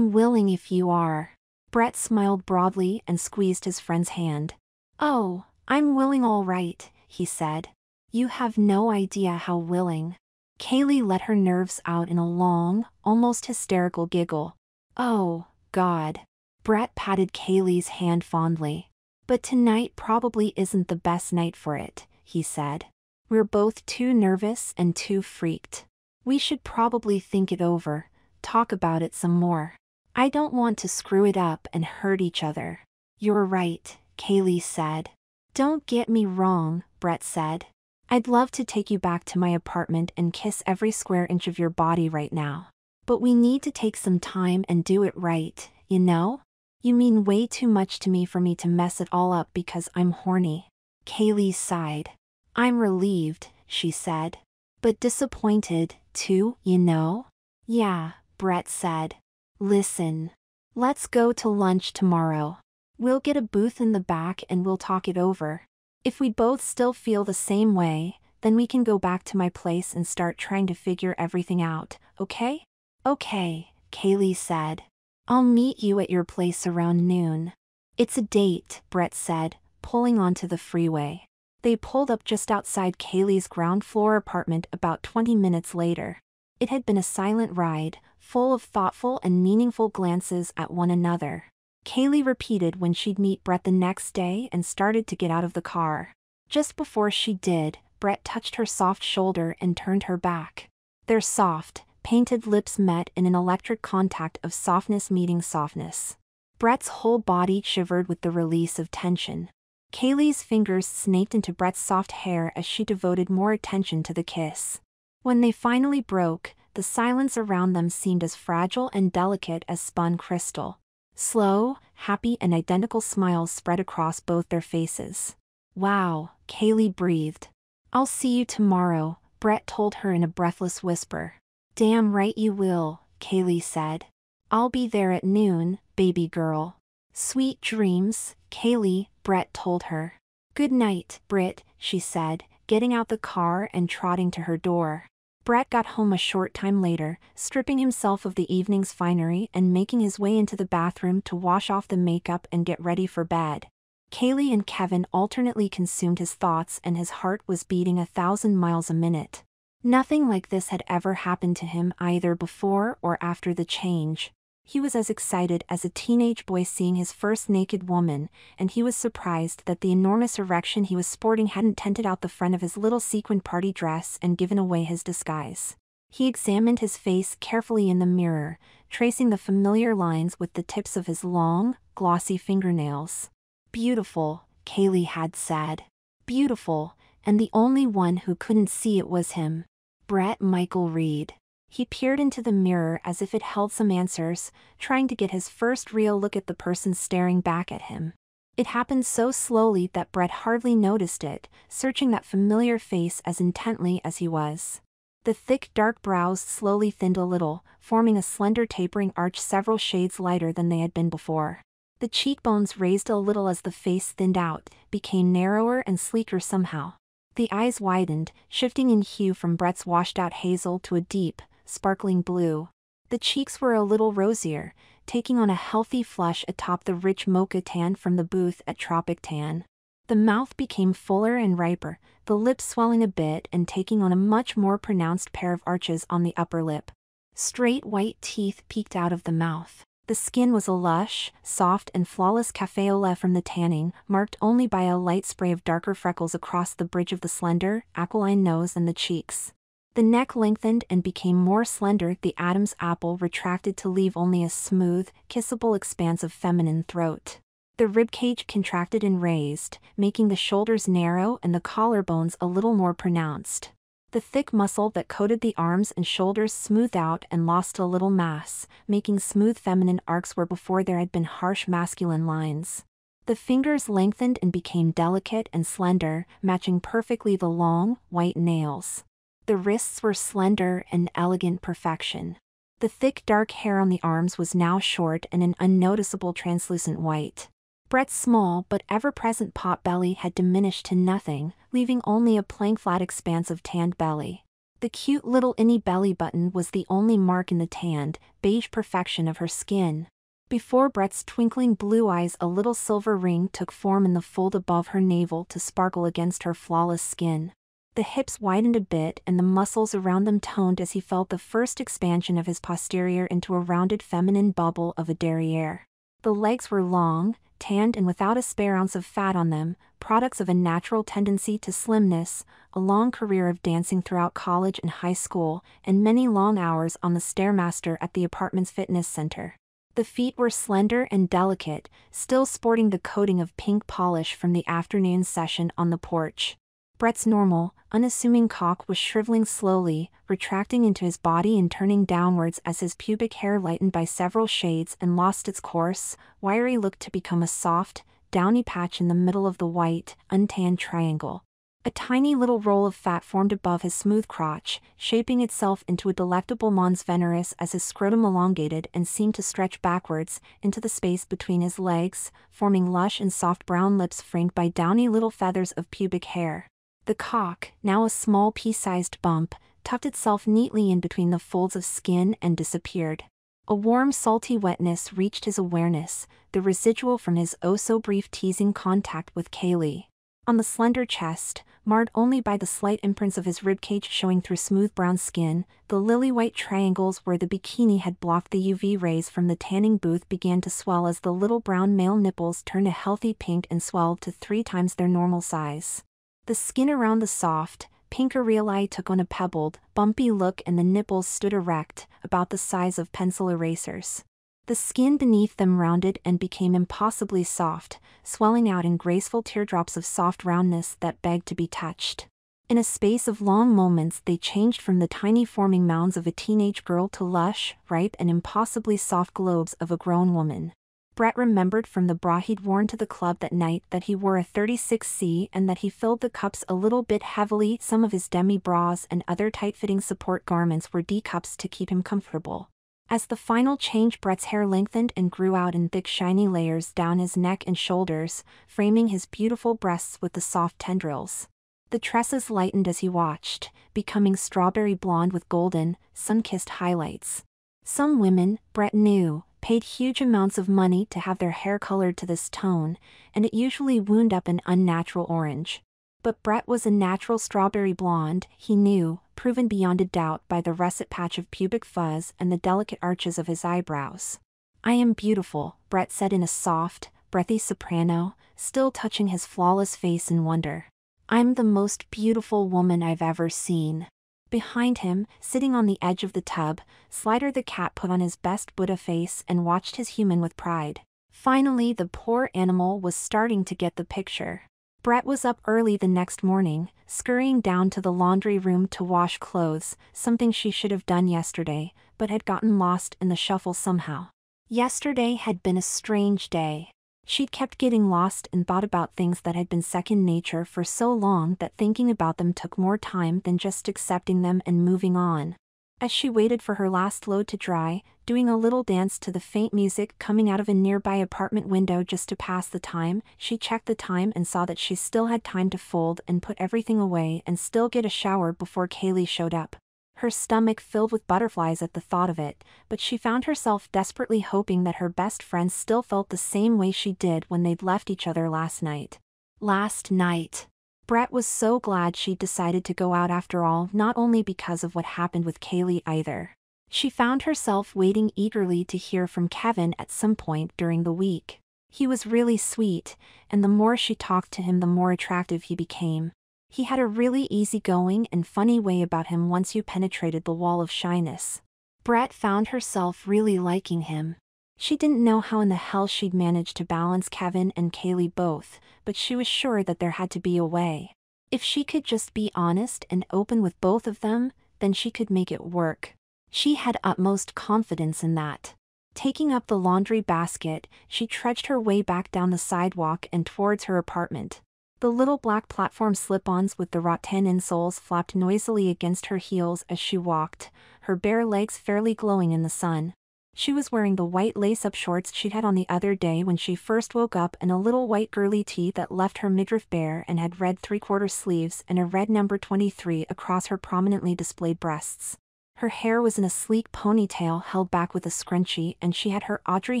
willing if you are." Brett smiled broadly and squeezed his friend's hand. "Oh, I'm willing all right," he said. "You have no idea how willing." Kaylee let her nerves out in a long, almost hysterical giggle. "Oh, God." Brett patted Kaylee's hand fondly. "But tonight probably isn't the best night for it," he said. "We're both too nervous and too freaked. We should probably think it over, talk about it some more. I don't want to screw it up and hurt each other." "You're right," Kaylee said. "Don't get me wrong," Brett said. "I'd love to take you back to my apartment and kiss every square inch of your body right now. But we need to take some time and do it right, you know? You mean way too much to me for me to mess it all up because I'm horny." Kaylee sighed. "I'm relieved," she said. "But disappointed, too, you know?" "Yeah," Brett said. "Listen. Let's go to lunch tomorrow. We'll get a booth in the back and we'll talk it over. If we both still feel the same way, then we can go back to my place and start trying to figure everything out, okay?" "Okay," Kaylee said. I'll meet you at your place around noon. It's a date, Brett said, pulling onto the freeway. They pulled up just outside Kaylee's ground floor apartment about 20 minutes later. It had been a silent ride, full of thoughtful and meaningful glances at one another. Kaylee repeated when she'd meet Brett the next day and started to get out of the car. Just before she did, Brett touched her soft shoulder and turned her back. Their soft, painted lips met in an electric contact of softness meeting softness. Brett's whole body shivered with the release of tension. Kaylee's fingers snaked into Brett's soft hair as she devoted more attention to the kiss. When they finally broke, the silence around them seemed as fragile and delicate as spun crystal. Slow, happy and identical smiles spread across both their faces. "Wow," Kaylee breathed. "I'll see you tomorrow," Brett told her in a breathless whisper. "Damn right you will," Kaylee said. "I'll be there at noon, baby girl." "Sweet dreams, Kaylee," Brett told her. "Good night, Britt," she said, getting out the car and trotting to her door. Brett got home a short time later, stripping himself of the evening's finery and making his way into the bathroom to wash off the makeup and get ready for bed. Kaylee and Kevin alternately consumed his thoughts and his heart was beating 1,000 miles a minute. Nothing like this had ever happened to him either before or after the change. He was as excited as a teenage boy seeing his first naked woman, and he was surprised that the enormous erection he was sporting hadn't tented out the front of his little sequined party dress and given away his disguise. He examined his face carefully in the mirror, tracing the familiar lines with the tips of his long, glossy fingernails. "Beautiful," Kaylee had said. "Beautiful, and the only one who couldn't see it was him." Brett Michael Reed. He peered into the mirror as if it held some answers, trying to get his first real look at the person staring back at him. It happened so slowly that Brett hardly noticed it, searching that familiar face as intently as he was. The thick dark brows slowly thinned a little, forming a slender tapering arch several shades lighter than they had been before. The cheekbones raised a little as the face thinned out, became narrower and sleeker somehow. The eyes widened, shifting in hue from Brett's washed-out hazel to a deep, sparkling blue. The cheeks were a little rosier, taking on a healthy flush atop the rich mocha tan from the booth at Tropic Tan. The mouth became fuller and riper, the lips swelling a bit and taking on a much more pronounced pair of arches on the upper lip. Straight white teeth peeked out of the mouth. The skin was a lush, soft and flawless café au lait from the tanning, marked only by a light spray of darker freckles across the bridge of the slender, aquiline nose and the cheeks. The neck lengthened and became more slender, the Adam's apple retracted to leave only a smooth, kissable expanse of feminine throat. The ribcage contracted and raised, making the shoulders narrow and the collarbones a little more pronounced. The thick muscle that coated the arms and shoulders smoothed out and lost a little mass, making smooth feminine arcs where before there had been harsh masculine lines. The fingers lengthened and became delicate and slender, matching perfectly the long, white nails. The wrists were slender and elegant perfection. The thick dark hair on the arms was now short and an unnoticeable translucent white. Brett's small but ever-present pot belly had diminished to nothing, leaving only a plain flat expanse of tanned belly. The cute little innie belly button was the only mark in the tanned, beige perfection of her skin. Before Brett's twinkling blue eyes a little silver ring took form in the fold above her navel to sparkle against her flawless skin. The hips widened a bit and the muscles around them toned as he felt the first expansion of his posterior into a rounded feminine bubble of a derriere. The legs were long, tanned and without a spare ounce of fat on them, products of a natural tendency to slimness, a long career of dancing throughout college and high school, and many long hours on the Stairmaster at the apartment's fitness center. The feet were slender and delicate, still sporting the coating of pink polish from the afternoon session on the porch. Brett's normal, unassuming cock was shriveling slowly, retracting into his body and turning downwards as his pubic hair lightened by several shades and lost its coarse, wiry look to become a soft, downy patch in the middle of the white, untanned triangle. A tiny little roll of fat formed above his smooth crotch, shaping itself into a delectable mons veneris as his scrotum elongated and seemed to stretch backwards into the space between his legs, forming lush and soft brown lips framed by downy little feathers of pubic hair. The cock, now a small pea-sized bump, tucked itself neatly in between the folds of skin and disappeared. A warm salty wetness reached his awareness, the residual from his oh-so-brief teasing contact with Kaylee. On the slender chest, marred only by the slight imprints of his ribcage showing through smooth brown skin, the lily-white triangles where the bikini had blocked the UV rays from the tanning booth began to swell as the little brown male nipples turned a healthy pink and swelled to 3 times their normal size. The skin around the soft, pink areolae took on a pebbled, bumpy look and the nipples stood erect, about the size of pencil erasers. The skin beneath them rounded and became impossibly soft, swelling out in graceful teardrops of soft roundness that begged to be touched. In a space of long moments they changed from the tiny forming mounds of a teenage girl to lush, ripe and impossibly soft globes of a grown woman. Brett remembered from the bra he'd worn to the club that night that he wore a 36C and that he filled the cups a little bit heavily. Some of his demi-bras and other tight-fitting support garments were D-cups to keep him comfortable. As the final change, Brett's hair lengthened and grew out in thick shiny layers down his neck and shoulders, framing his beautiful breasts with the soft tendrils. The tresses lightened as he watched, becoming strawberry blonde with golden, sun-kissed highlights. Some women, Brett knew, paid huge amounts of money to have their hair colored to this tone, and it usually wound up an unnatural orange. But Brett was a natural strawberry blonde, he knew, proven beyond a doubt by the russet patch of pubic fuzz and the delicate arches of his eyebrows. "I am beautiful," Brett said in a soft, breathy soprano, still touching his flawless face in wonder. "I'm the most beautiful woman I've ever seen." Behind him, sitting on the edge of the tub, Slider the cat put on his best Buddha face and watched his human with pride. Finally, the poor animal was starting to get the picture. Brett was up early the next morning, scurrying down to the laundry room to wash clothes, something she should have done yesterday, but had gotten lost in the shuffle somehow. Yesterday had been a strange day. She'd kept getting lost and thought about things that had been second nature for so long that thinking about them took more time than just accepting them and moving on. As she waited for her last load to dry, doing a little dance to the faint music coming out of a nearby apartment window just to pass the time, she checked the time and saw that she still had time to fold and put everything away and still get a shower before Kaylee showed up. Her stomach filled with butterflies at the thought of it, but she found herself desperately hoping that her best friend still felt the same way she did when they'd left each other last night. Last night. Brett was so glad she'd decided to go out after all, not only because of what happened with Kaylee either. She found herself waiting eagerly to hear from Kevin at some point during the week. He was really sweet, and the more she talked to him the more attractive he became. He had a really easygoing and funny way about him once you penetrated the wall of shyness. Brett found herself really liking him. She didn't know how in the hell she'd manage to balance Kevin and Kaylee both, but she was sure that there had to be a way. If she could just be honest and open with both of them, then she could make it work. She had utmost confidence in that. Taking up the laundry basket, she trudged her way back down the sidewalk and towards her apartment. The little black platform slip-ons with the rattan insoles flapped noisily against her heels as she walked, her bare legs fairly glowing in the sun. She was wearing the white lace-up shorts she'd had on the other day when she first woke up and a little white girly tee that left her midriff bare and had red 3/4 sleeves and a red number 23 across her prominently displayed breasts. Her hair was in a sleek ponytail held back with a scrunchie and she had her Audrey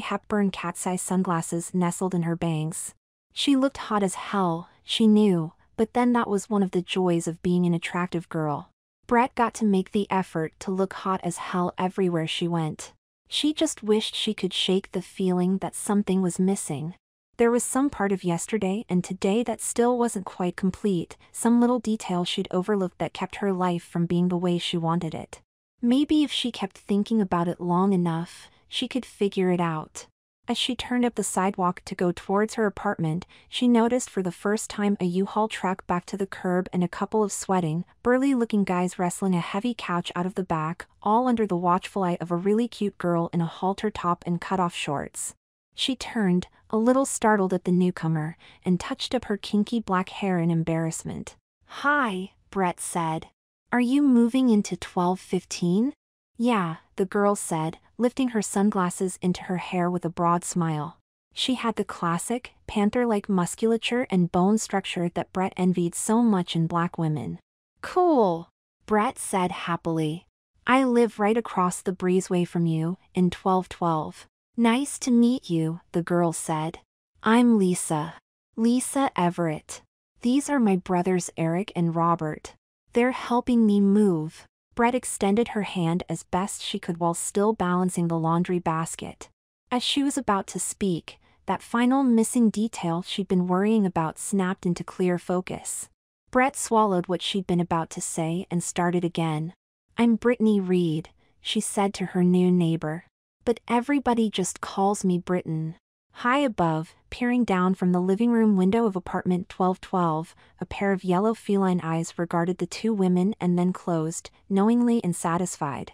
Hepburn cat-size sunglasses nestled in her bangs. She looked hot as hell, she knew, but then that was one of the joys of being an attractive girl. Brett got to make the effort to look hot as hell everywhere she went. She just wished she could shake the feeling that something was missing. There was some part of yesterday and today that still wasn't quite complete, some little detail she'd overlooked that kept her life from being the way she wanted it. Maybe if she kept thinking about it long enough, she could figure it out. As she turned up the sidewalk to go towards her apartment, she noticed for the first time a U-Haul truck backed to the curb and a couple of sweating, burly-looking guys wrestling a heavy couch out of the back, all under the watchful eye of a really cute girl in a halter top and cut-off shorts. She turned, a little startled at the newcomer, and touched up her kinky black hair in embarrassment. "Hi," Brett said. "Are you moving into 1215? "Yeah," the girl said, lifting her sunglasses into her hair with a broad smile. She had the classic, panther-like musculature and bone structure that Brett envied so much in black women. "Cool," Brett said happily. I live right across the breezeway from you, in 1212. Nice to meet you, the girl said. I'm Lisa. Lisa Everett. These are my brothers Eric and Robert. They're helping me move. Brett extended her hand as best she could while still balancing the laundry basket. As she was about to speak, that final missing detail she'd been worrying about snapped into clear focus. Brett swallowed what she'd been about to say and started again. I'm Brittany Reed, she said to her new neighbor. But everybody just calls me Britton. High above, peering down from the living room window of apartment 1212, a pair of yellow feline eyes regarded the two women and then closed, knowingly and satisfied.